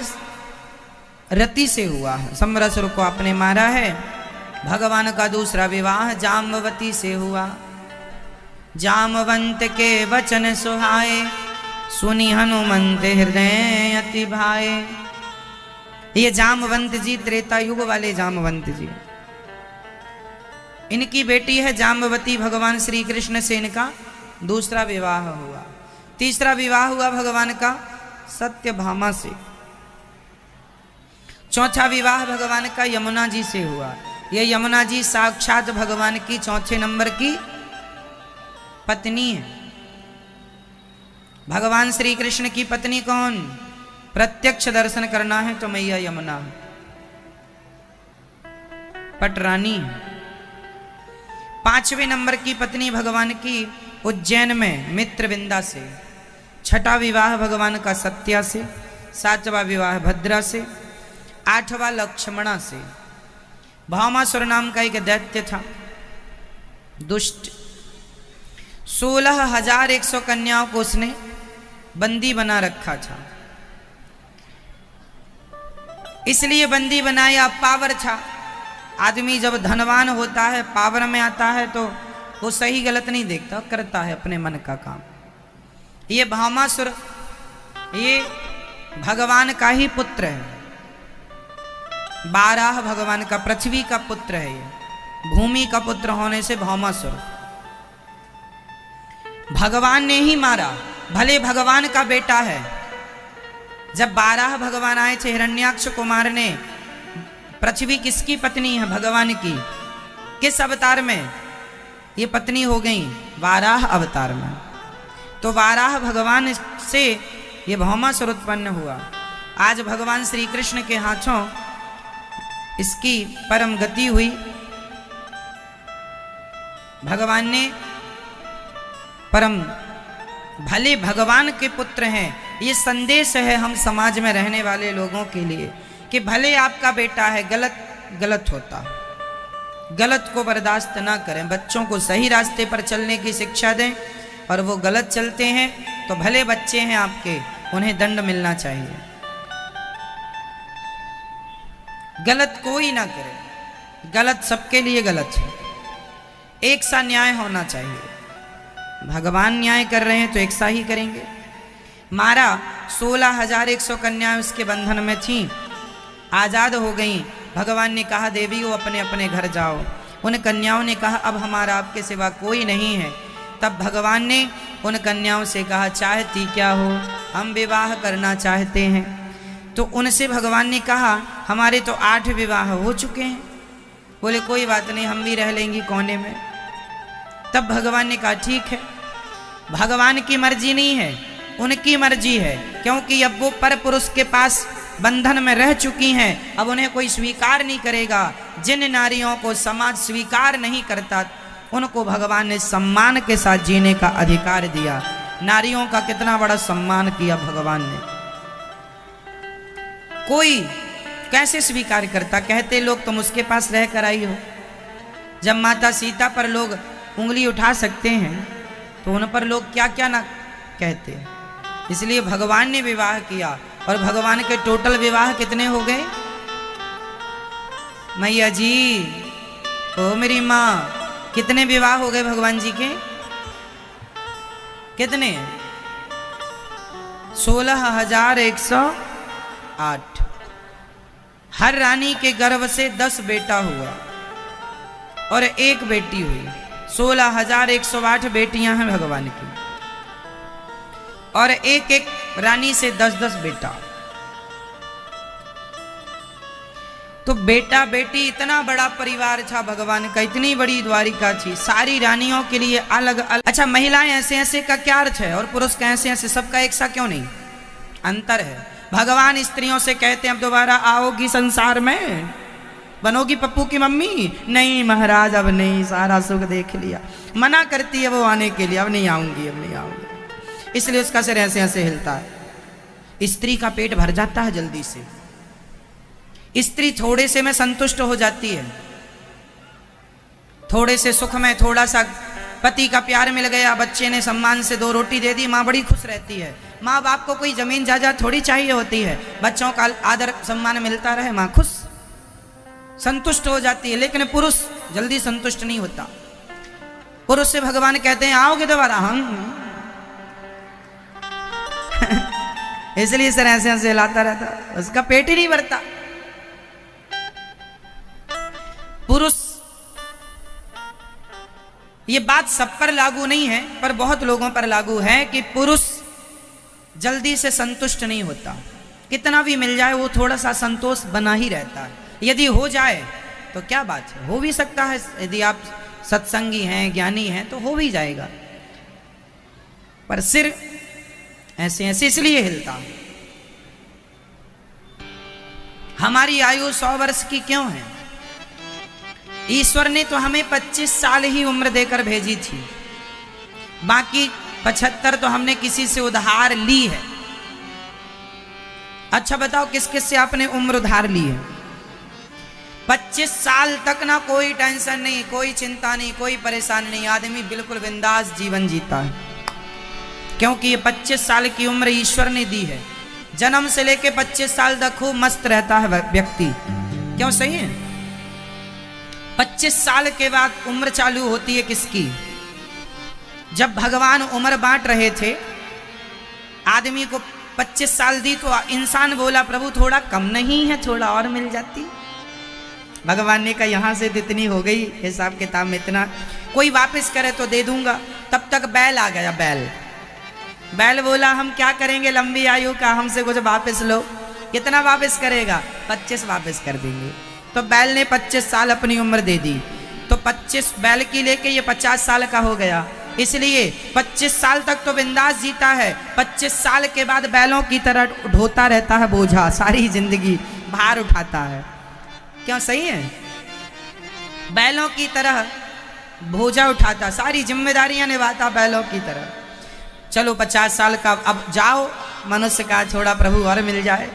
रति से हुआ है, समरसुर को आपने मारा है। भगवान का दूसरा विवाह जाम्बवती से हुआ। जामवंत के वचन सुहाए, सुनी हनुमंत हृदय अति भाए। ये जामवंत जी त्रेता युग वाले जामवंत जी, इनकी बेटी है जाम्बवती। भगवान श्री कृष्ण से इनका दूसरा विवाह हुआ। तीसरा विवाह हुआ भगवान का सत्यभामा से। चौथा विवाह भगवान का यमुना जी से हुआ। ये यमुना जी साक्षात भगवान की चौथे नंबर की पत्नी है। भगवान श्री कृष्ण की पत्नी कौन? प्रत्यक्ष दर्शन करना है तो मैया यमुना। पटरानी। 5वें नंबर की पत्नी भगवान की उज्जैन में मित्रविंदा से। 6ठा विवाह भगवान का सत्या से। 7वां विवाह भद्रा से। 8वां लक्ष्मणा से। भामासुर नाम का एक दैत्य था, दुष्ट। 16,100 कन्याओं को उसने बंदी बना रखा था। इसलिए बंदी बनाया, पावर था। आदमी जब धनवान होता है, पावर में आता है, तो वो सही गलत नहीं देखता, करता है अपने मन का काम। ये भामासुर ये भगवान का ही पुत्र है, 12 भगवान का, पृथ्वी का पुत्र है। ये भूमि का पुत्र होने से भामासुर भगवान ने ही मारा, भले भगवान का बेटा है। जब 12 भगवान आए थे हिरण्याक्ष को मारने, पृथ्वी किसकी पत्नी है? भगवान की। किस अवतार में ये पत्नी हो गई? 12 अवतार में। तो 12 भगवान से ये भामासुर उत्पन्न हुआ। आज भगवान श्री कृष्ण के हाथों इसकी परम गति हुई। भगवान ने परम भले भगवान के पुत्र हैं। ये संदेश है हम समाज में रहने वाले लोगों के लिए कि भले आपका बेटा है, गलत गलत होता है, गलत को बर्दाश्त ना करें। बच्चों को सही रास्ते पर चलने की शिक्षा दें, और वो गलत चलते हैं तो भले बच्चे हैं आपके, उन्हें दंड मिलना चाहिए। गलत कोई ना करे, गलत सबके लिए गलत है। एक सा न्याय होना चाहिए। भगवान न्याय कर रहे हैं तो एक सा ही करेंगे। मारा, 16,100 कन्याएं उसके बंधन में थीं, आजाद हो गईं। भगवान ने कहा देवियों अपने अपने घर जाओ। उन कन्याओं ने कहा अब हमारा आपके सिवा कोई नहीं है। तब भगवान ने उन कन्याओं से कहा चाहती क्या हो? हम विवाह करना चाहते हैं। तो उनसे भगवान ने कहा हमारे तो 8 विवाह हो चुके हैं। बोले कोई बात नहीं, हम भी रह लेंगी कोने में। तब भगवान ने कहा ठीक है। भगवान की मर्जी नहीं है, उनकी मर्जी है, क्योंकि अब वो पर पुरुष के पास बंधन में रह चुकी हैं। अब उन्हें कोई स्वीकार नहीं करेगा। जिन नारियों को समाज स्वीकार नहीं करता, उनको भगवान ने सम्मान के साथ जीने का अधिकार दिया। नारियों का कितना बड़ा सम्मान किया भगवान ने। कोई कैसे स्वीकार करता? कहते लोग तुम उसके पास रह कर आई हो। जब माता सीता पर लोग उंगली उठा सकते हैं तो उन पर लोग क्या क्या ना कहते हैं। इसलिए भगवान ने विवाह किया। और भगवान के टोटल विवाह कितने हो गए? मैया जी, ओ मेरी माँ, कितने विवाह हो गए भगवान जी के? कितने? 16,108। हर रानी के गर्भ से 10 बेटा हुआ और 1 बेटी हुई। 16,108 बेटियां हैं भगवान की, और एक एक रानी से 10-10 बेटा। तो बेटा बेटी इतना बड़ा परिवार था भगवान का, इतनी बड़ी द्वारिका थी, सारी रानियों के लिए अलग अलग। अच्छा, महिलाएं ऐसे ऐसे का क्या अर्थ है और पुरुष का ऐसे ऐसे, सबका एक सा क्यों नहीं? अंतर है। भगवान स्त्रियों से कहते हैं अब दोबारा आओगी संसार में, बनोगी पप्पू की मम्मी? नहीं महाराज, अब नहीं, सारा सुख देख लिया। मना करती है वो आने के लिए, अब नहीं आऊंगी, अब नहीं आऊंगी। इसलिए उसका सिर ऐसे ऐसे हिलता है। स्त्री का पेट भर जाता है जल्दी से। स्त्री थोड़े से में संतुष्ट हो जाती है। थोड़े से सुख में, थोड़ा सा पति का प्यार मिल गया, बच्चे ने सम्मान से 2 रोटी दे दी, माँ बड़ी खुश रहती है। माँ बाप को कोई जमीन जायदाद थोड़ी चाहिए होती है, बच्चों का आदर सम्मान मिलता रहे, माँ खुश संतुष्ट हो जाती है। लेकिन पुरुष जल्दी संतुष्ट नहीं होता। पुरुष से भगवान कहते हैं आओगे दोबारा? हम इसलिए सर ऐसे ऐसे हिलाता रहता, उसका पेट ही नहीं भरता। पुरुष, ये बात सब पर लागू नहीं है, पर बहुत लोगों पर लागू है कि पुरुष जल्दी से संतुष्ट नहीं होता। कितना भी मिल जाए वो थोड़ा सा संतोष बना ही रहता है। यदि हो जाए तो क्या बात है, हो भी सकता है। यदि आप सत्संगी हैं, ज्ञानी हैं, तो हो भी जाएगा। पर सिर ऐसे ऐसे इसलिए हिलता। हमारी आयु 100 वर्ष की क्यों है? ईश्वर ने तो हमें 25 साल ही उम्र देकर भेजी थी, बाकी 75 तो हमने किसी से उधार ली है। अच्छा बताओ किस किस से आपने उम्र उधार ली है? 25 साल तक ना कोई टेंशन नहीं, कोई चिंता नहीं, कोई परेशानी नहीं, आदमी बिल्कुल बिंदास जीवन जीता है, क्योंकि ये 25 साल की उम्र ईश्वर ने दी है। जन्म से लेके 25 साल तक खूब मस्त रहता है व्यक्ति, क्यों? सही है। 25 साल के बाद उम्र चालू होती है किसकी? जब भगवान उम्र बांट रहे थे, आदमी को 25 साल दी तो इंसान बोला प्रभु थोड़ा कम नहीं है, थोड़ा और मिल जाती। भगवान ने कहा यहाँ से इतनी हो गई, हिसाब किताब में इतना, कोई वापस करे तो दे दूंगा। तब तक बैल आ गया। बैल बोला हम क्या करेंगे लंबी आयु का, हमसे कुछ वापस लो। कितना वापस करेगा? 25 वापस कर देंगे। तो बैल ने 25 साल अपनी उम्र दे दी, तो 25 बैल की लेके ये 50 साल का हो गया। इसलिए 25 साल तक तो बिंदास जीता है, 25 साल के बाद बैलों की तरह ढोता रहता है बोझा, सारी जिंदगी भार उठाता है। क्यों? सही है। बैलों की तरह बोझा उठाता, सारी जिम्मेदारियां निभाता बैलों की तरह। चलो 50 साल का अब जाओ, मनुष्य का थोड़ा प्रभु और मिल जाए।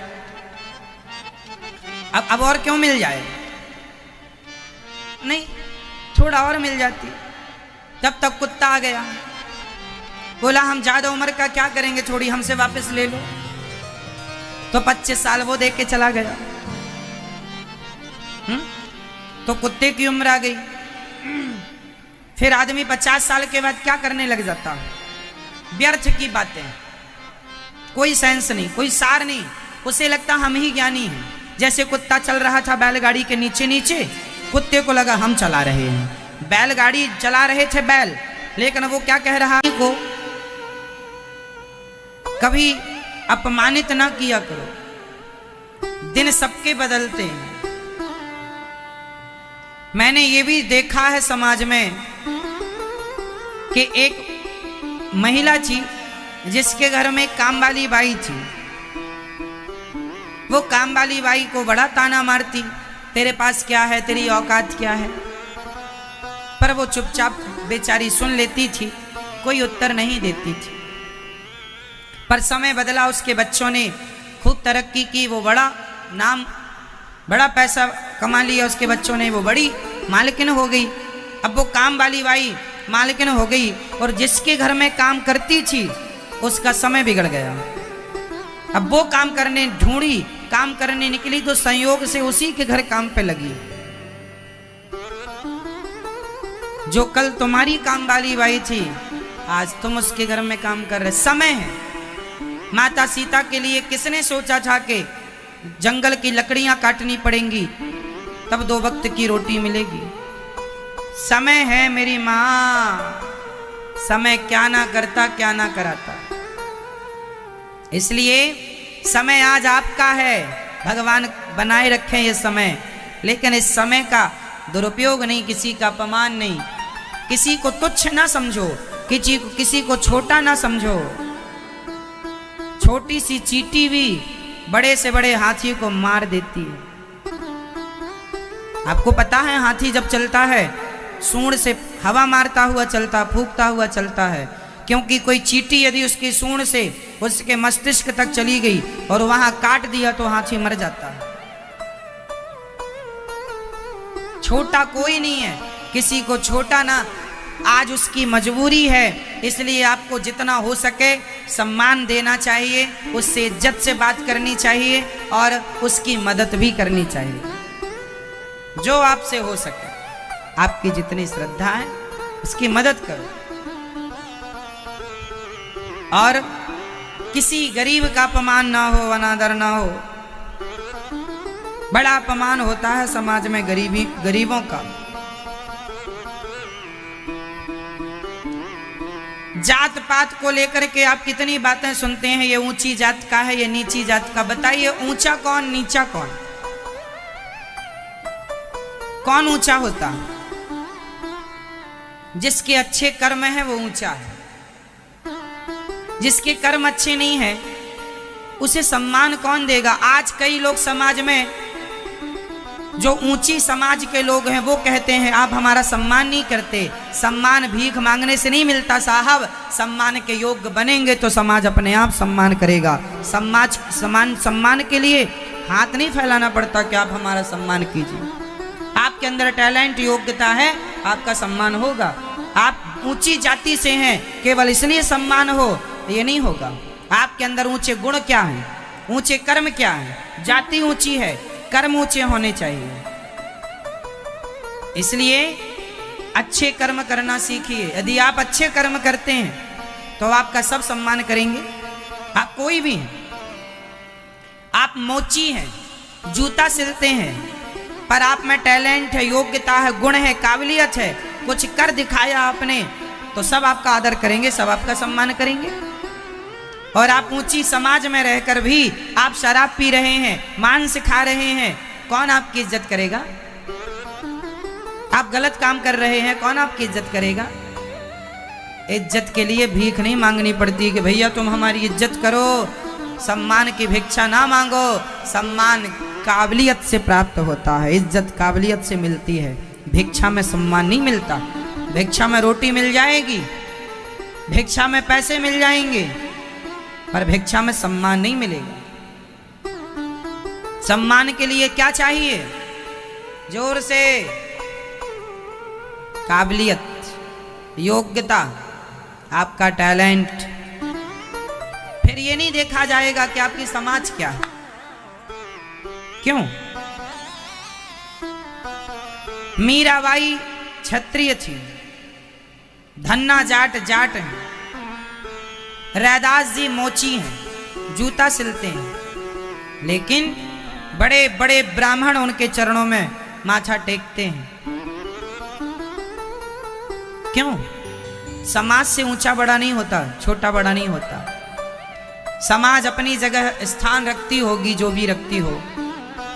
अब और क्यों मिल जाए? नहीं, थोड़ा और मिल जाती। तब तक कुत्ता आ गया, बोला हम ज्यादा उम्र का क्या करेंगे, थोड़ी हमसे वापस ले लो। तो 25 साल वो देख के चला गया। तो कुत्ते की उम्र आ गई। फिर आदमी 50 साल के बाद क्या करने लग जाता? व्यर्थ की बातें, कोई सेंस नहीं, कोई सार नहीं, उसे लगता हम ही ज्ञानी हैं। जैसे कुत्ता चल रहा था बैलगाड़ी के नीचे नीचे, कुत्ते को लगा हम चला रहे हैं। बैलगाड़ी चला रहे थे बैल, लेकिन वो क्या कह रहा है को कभी अपमानित ना किया करो, दिन सबके बदलते हैं। मैंने ये भी देखा है समाज में कि एक महिला थी जिसके घर में काम वाली बाई थी। वो काम वाली बाई को बड़ा ताना मारती, तेरे पास क्या है, तेरी औकात क्या है। पर वो चुपचाप बेचारी सुन लेती थी, कोई उत्तर नहीं देती थी। पर समय बदला, उसके बच्चों ने खूब तरक्की की, वो बड़ा नाम, बड़ा पैसा कमा लिया उसके बच्चों ने, वो बड़ी मालकिन हो गई। अब वो काम वाली बाई मालकिन हो गई, और जिसके घर में काम करती थी उसका समय बिगड़ गया। अब वो काम करने ढूंढी, काम करने निकली तो संयोग से उसी के घर काम पे लगी। जो कल तुम्हारी काम वाली बाई थी, आज तुम उसके घर में काम कर रहे। समय है। माता सीता के लिए किसने सोचा था कि जंगल की लकड़ियां काटनी पड़ेंगी तब 2 वक्त की रोटी मिलेगी? समय है मेरी मां, समय क्या ना करता क्या ना कराता। इसलिए समय आज आपका है, भगवान बनाए रखे ये समय, लेकिन इस समय का दुरुपयोग नहीं, किसी का अपमान नहीं, किसी को तुच्छ ना समझो, किसी को छोटा ना समझो। छोटी सी चींटी भी बड़े से बड़े हाथी को मार देती है। आपको पता है हाथी जब चलता है सूंड से हवा मारता हुआ चलता, फूंकता हुआ चलता है, क्योंकि कोई चींटी यदि उसकी सूंड से उसके मस्तिष्क तक चली गई और वहां काट दिया तो हाथी मर जाता है। छोटा कोई नहीं है, किसी को छोटा ना, आज उसकी मजबूरी है। इसलिए आपको जितना हो सके सम्मान देना चाहिए, उससे इज्जत से बात करनी चाहिए और उसकी मदद भी करनी चाहिए। जो आपसे हो सके, आपकी जितनी श्रद्धा है उसकी मदद करो। और किसी गरीब का अपमान ना हो, अनादर ना हो। बड़ा अपमान होता है समाज में गरीबों का। जात पात को लेकर के आप कितनी बातें सुनते हैं, ये ऊंची जात का है, ये नीची जात का। बताइए ऊंचा कौन, नीचा कौन? कौन ऊंचा होता? जिसके अच्छे कर्म है वो ऊंचा है। जिसके कर्म अच्छे नहीं है उसे सम्मान कौन देगा? आज कई लोग समाज में जो ऊंची समाज के लोग हैं वो कहते हैं आप हमारा सम्मान नहीं करते, सम्मान भीख मांगने से नहीं मिलता साहब, सम्मान के योग्य बनेंगे तो समाज अपने आप सम्मान करेगा। सम्मान के लिए हाथ नहीं फैलाना पड़ता कि आप हमारा सम्मान कीजिए। आपके अंदर टैलेंट योग्यता है, आपका सम्मान होगा। आप ऊंची जाति से हैं केवल इसलिए सम्मान हो, ये नहीं होगा। आपके अंदर ऊंचे गुण क्या हैं, ऊंचे कर्म क्या हैं। जाति ऊंची है, कर्म ऊंचे होने चाहिए। इसलिए अच्छे कर्म करना सीखिए। यदि आप अच्छे कर्म करते हैं तो आपका सब सम्मान करेंगे। आप कोई भी हैं, आप मोची हैं, जूता सिलते हैं, पर आप में टैलेंट है, योग्यता है, गुण है, काबिलियत है, कुछ कर दिखाया आपने, तो सब आपका आदर करेंगे, सब आपका सम्मान करेंगे। और आप ऊंची समाज में रहकर भी आप शराब पी रहे हैं, मांस खा रहे हैं, कौन आपकी इज्जत करेगा? आप गलत काम कर रहे हैं, कौन आपकी इज्जत करेगा? इज्जत के लिए भीख नहीं मांगनी पड़ती कि भैया तुम हमारी इज्जत करो। सम्मान की भिक्षा ना मांगो, सम्मान काबिलियत से प्राप्त होता है, इज्जत काबिलियत से मिलती है। भिक्षा में सम्मान नहीं मिलता। भिक्षा में रोटी मिल जाएगी, भिक्षा में पैसे मिल जाएंगे, पर भिक्षा में सम्मान नहीं मिलेगा। सम्मान के लिए क्या चाहिए? जोर से काबिलियत, योग्यता, आपका टैलेंट। फिर ये नहीं देखा जाएगा कि आपकी समाज क्या है। क्यों? मीराबाई क्षत्रिय थी, धन्ना जाट जाट है, रैदास जी मोची हैं, जूता सिलते हैं, लेकिन बड़े बड़े ब्राह्मण उनके चरणों में माथा टेकते हैं। क्यों? समाज से ऊंचा बड़ा नहीं होता, छोटा बड़ा नहीं होता। समाज अपनी जगह स्थान रखती होगी, जो भी रखती हो,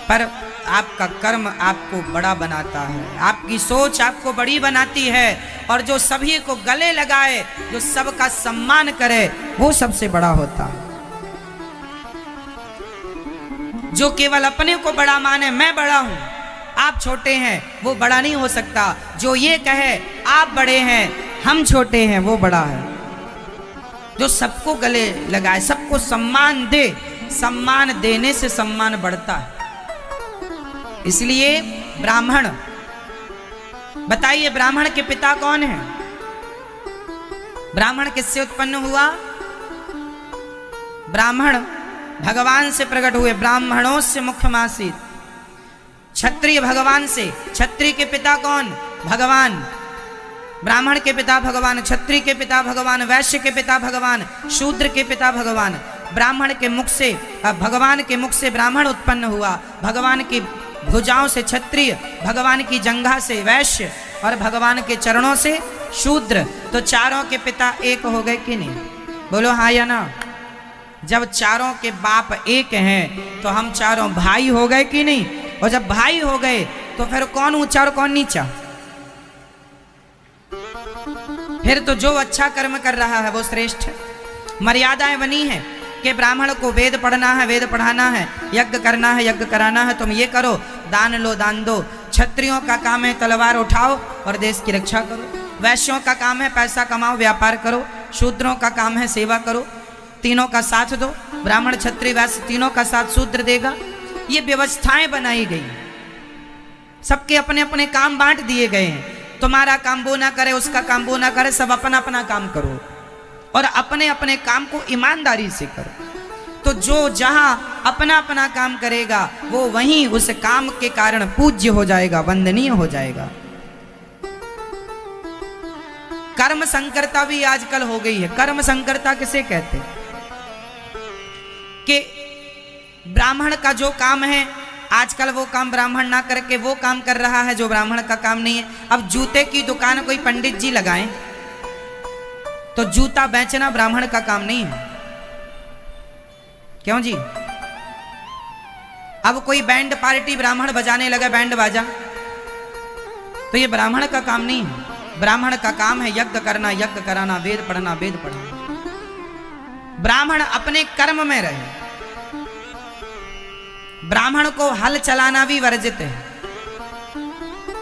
पर आपका कर्म आपको बड़ा बनाता है, आपकी सोच आपको बड़ी बनाती है। और जो सभी को गले लगाए, जो सबका सम्मान करे, वो सबसे बड़ा होता है। जो केवल अपने को बड़ा माने, मैं बड़ा हूं, आप छोटे हैं, वो बड़ा नहीं हो सकता। जो ये कहे आप बड़े हैं, हम छोटे हैं, वो बड़ा है। जो सबको गले लगाए, सबको सम्मान दे, सम्मान देने से सम्मान बढ़ता है। इसलिए ब्राह्मण, बताइए ब्राह्मण के पिता कौन है? ब्राह्मण किससे उत्पन्न हुआ? ब्राह्मण भगवान से प्रकट हुए। ब्राह्मणों से मुख्यमासीत। क्षत्रिय भगवान से। क्षत्रिय के पिता कौन? भगवान। ब्राह्मण के पिता भगवान, क्षत्रिय के पिता भगवान, वैश्य के पिता भगवान, शूद्र के पिता भगवान। ब्राह्मण के मुख से, भगवान के मुख से ब्राह्मण उत्पन्न हुआ, भगवान की भुजाओं से क्षत्रिय, भगवान की जंघा से वैश्य, और भगवान के चरणों से शूद्र। तो चारों के पिता एक हो गए कि नहीं? बोलो हाँ या ना? जब चारों के बाप एक हैं तो हम चारों भाई हो गए कि नहीं? और जब भाई हो गए तो फिर कौन ऊंचा और कौन नीचा? फिर तो जो अच्छा कर्म कर रहा है वो श्रेष्ठ है। मर्यादाएं बनी हैं कि ब्राह्मण को वेद पढ़ना है, वेद पढ़ाना है, यज्ञ करना है, यज्ञ कराना है, तुम ये करो, दान लो, दान दो। क्षत्रियों का काम है तलवार उठाओ और देश की रक्षा करो। वैश्यों का काम है पैसा कमाओ, व्यापार करो। शूद्रों का काम है सेवा करो। तीनों का साथ दो। ब्राह्मण, क्षत्रिय, वैश्य तीनों का साथ शूद्र देगा। ये व्यवस्थाएं बनाई गई, सबके अपने अपने काम बांट दिए गए हैं। तुम्हारा काम वो ना करे, उसका काम वो ना करे, सब अपना अपना काम करो और अपने अपने काम को ईमानदारी से करो। तो जो जहां अपना अपना काम करेगा वो वहीं उस काम के कारण पूज्य हो जाएगा, वंदनीय हो जाएगा। कर्म संकरता भी आजकल हो गई है। कर्म संकरता किसे कहते हैं? कि ब्राह्मण का जो काम है आजकल वो काम ब्राह्मण ना करके वो काम कर रहा है जो ब्राह्मण का काम नहीं है। अब जूते की दुकान कोई पंडित जी लगाएं तो जूता बेचना ब्राह्मण का काम नहीं है। क्यों जी? अब कोई बैंड पार्टी ब्राह्मण बजाने लगा बैंड बाजा, तो ये ब्राह्मण का काम नहीं है। ब्राह्मण का काम है यज्ञ करना, यज्ञ कराना, वेद पढ़ना, वेद पढ़ाना। ब्राह्मण अपने कर्म में रहे। ब्राह्मण को हल चलाना भी वर्जित है।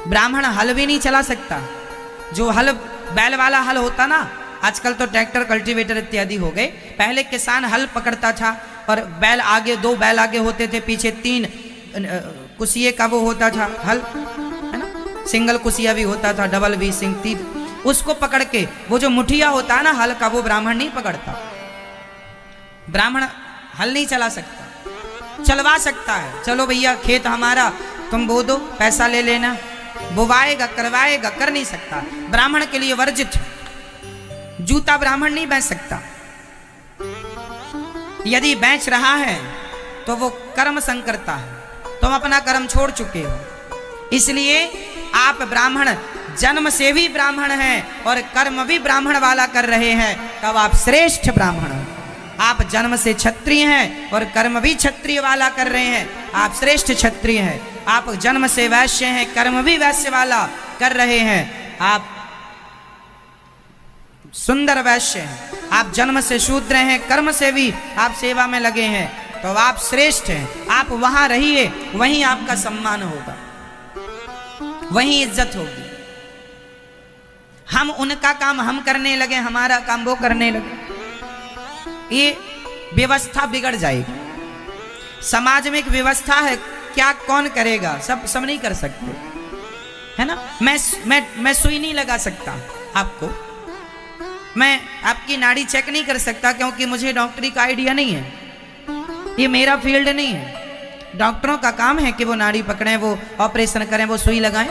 ब्राह्मण हल भी नहीं चला सकता। जो हल बैल वाला हल होता ना, आजकल तो ट्रैक्टर कल्टीवेटर इत्यादि हो गए, पहले किसान हल पकड़ता था और बैल आगे, 2 बैल आगे होते थे, पीछे 3 कुसिये का वो होता था हल, है ना, सिंगल कुसिया भी होता था, डबल भी, सिंग 3, उसको पकड़ के, वो जो मुठिया होता है ना हल का, वो ब्राह्मण नहीं पकड़ता। ब्राह्मण हल नहीं चला सकता, चलवा सकता है, चलो भैया खेत हमारा तुम बो दो, पैसा ले लेना, बुवाएगा करवाएगा, कर नहीं सकता। ब्राह्मण के लिए वर्जित, जूता ब्राह्मण नहीं बेच सकता। यदि बेच रहा है तो वो कर्म संग करता है, तुम अपना कर्म छोड़ चुके हो, इसलिए आप ब्राह्मण जन्म से भी ब्राह्मण हैं और कर्म भी ब्राह्मण वाला कर रहे हैं, तब आप श्रेष्ठ ब्राह्मण हो। आप जन्म से क्षत्रिय हैं और कर्म भी क्षत्रिय वाला कर रहे हैं, आप श्रेष्ठ क्षत्रिय हैं। आप जन्म से वैश्य हैं, कर्म भी वैश्य वाला कर रहे हैं, आप सुंदर वैश्य हैं। आप जन्म से शूद्र हैं, कर्म से भी आप सेवा में लगे हैं, तो आप श्रेष्ठ हैं। आप वहां रहिए, वहीं आपका सम्मान होगा, वहीं इज्जत होगी। हम उनका काम हम करने लगे, हमारा काम वो करने लगे, ये व्यवस्था बिगड़ जाएगी। समाज में एक व्यवस्था है, क्या कौन करेगा, सब नहीं कर सकते, है ना। मैं सुई नहीं लगा सकता आपको, मैं आपकी नाड़ी चेक नहीं कर सकता, क्योंकि मुझे डॉक्टरी का आइडिया नहीं है, ये मेरा फील्ड नहीं है। डॉक्टरों का काम है कि वो नाड़ी पकड़ें, वो ऑपरेशन करें, वो सुई लगाएं।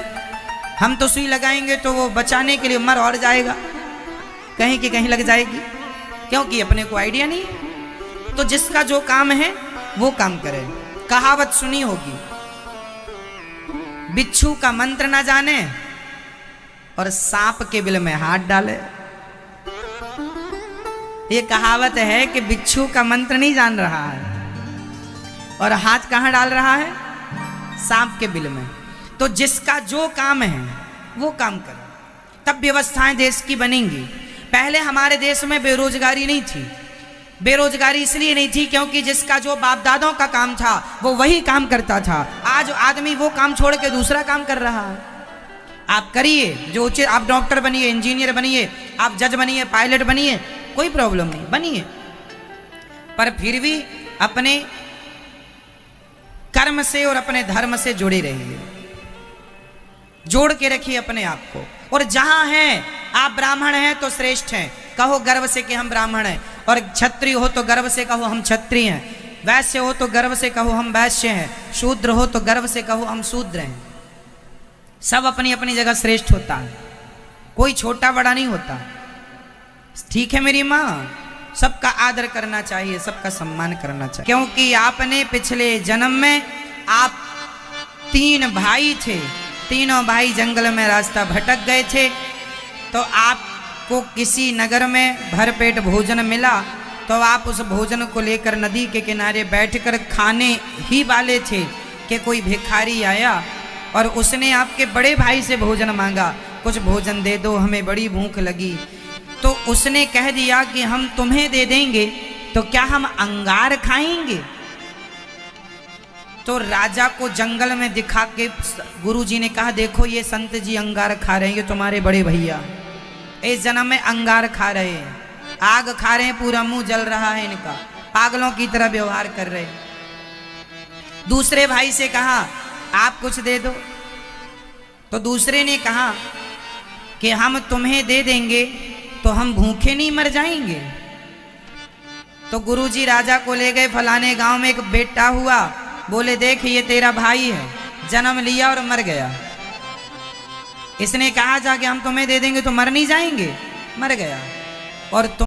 हम तो सुई लगाएंगे तो वो बचाने के लिए मर और जाएगा, कहीं की कहीं लग जाएगी, क्योंकि अपने को आइडिया नहीं है। तो जिसका जो काम है वो काम करे। कहावत सुनी होगी, बिच्छू का मंत्र ना जाने और सांप के बिल में हाथ डाले। ये कहावत है कि बिच्छू का मंत्र नहीं जान रहा है और हाथ कहां डाल रहा है, सांप के बिल में। तो जिसका जो काम है वो काम करे, तब व्यवस्थाएं देश की बनेंगी। पहले हमारे देश में बेरोजगारी नहीं थी। बेरोजगारी इसलिए नहीं थी क्योंकि जिसका जो बाप दादों का काम था वो वही काम करता था। आज आदमी वो काम छोड़ के दूसरा काम कर रहा है। आप करिए जो उचित, आप डॉक्टर बनिए, इंजीनियर बनिए, आप जज बनिए, पायलट बनिए, कोई प्रॉब्लम नहीं, बनिए, पर फिर भी अपने कर्म से और अपने धर्म से जुड़े रहिए, जोड़ के रखिए अपने आप को। और जहां हैं आप ब्राह्मण हैं तो श्रेष्ठ हैं, कहो गर्व से कि हम ब्राह्मण हैं, और क्षत्रिय हो तो गर्व से कहो हम क्षत्रिय हैं, वैश्य हो तो गर्व से कहो हम वैश्य हैं, शूद्र हो तो गर्व से कहो हम शूद्र हैं। सब अपनी अपनी जगह श्रेष्ठ होता है, कोई छोटा बड़ा नहीं होता। ठीक है मेरी माँ, सबका आदर करना चाहिए, सबका सम्मान करना चाहिए, क्योंकि आपने पिछले जन्म में आप 3 भाई थे, तीनों भाई जंगल में रास्ता भटक गए थे, तो आपको किसी नगर में भरपेट भोजन मिला, तो आप उस भोजन को लेकर नदी के किनारे बैठकर खाने ही वाले थे कि कोई भिखारी आया और उसने आपके बड़े भाई से भोजन मांगा, कुछ भोजन दे दो, हमें बड़ी भूख लगी। तो उसने कह दिया कि हम तुम्हें दे देंगे, तो क्या हम अंगार खाएंगे? तो राजा को जंगल में दिखा के गुरुजी ने कहा, देखो ये संत जी अंगार खा रहे हैं, ये तुम्हारे बड़े भैया इस जन्म में अंगार खा रहे हैं, आग खा रहे हैं, पूरा मुंह जल रहा है इनका, पागलों की तरह व्यवहार कर रहे हैं। दूसरे भाई से कहा आप कुछ दे दो, तो दूसरे ने कहा कि हम तुम्हें दे देंगे तो हम भूखे नहीं मर जाएंगे। तो गुरुजी राजा को ले गए, फलाने गांव में एक बेटा हुआ, बोले देख ये तेरा भाई है, जन्म लिया और मर गया। इसने कहा जाके हम तुम्हें दे देंगे तो मर नहीं जाएंगे, मर गया। और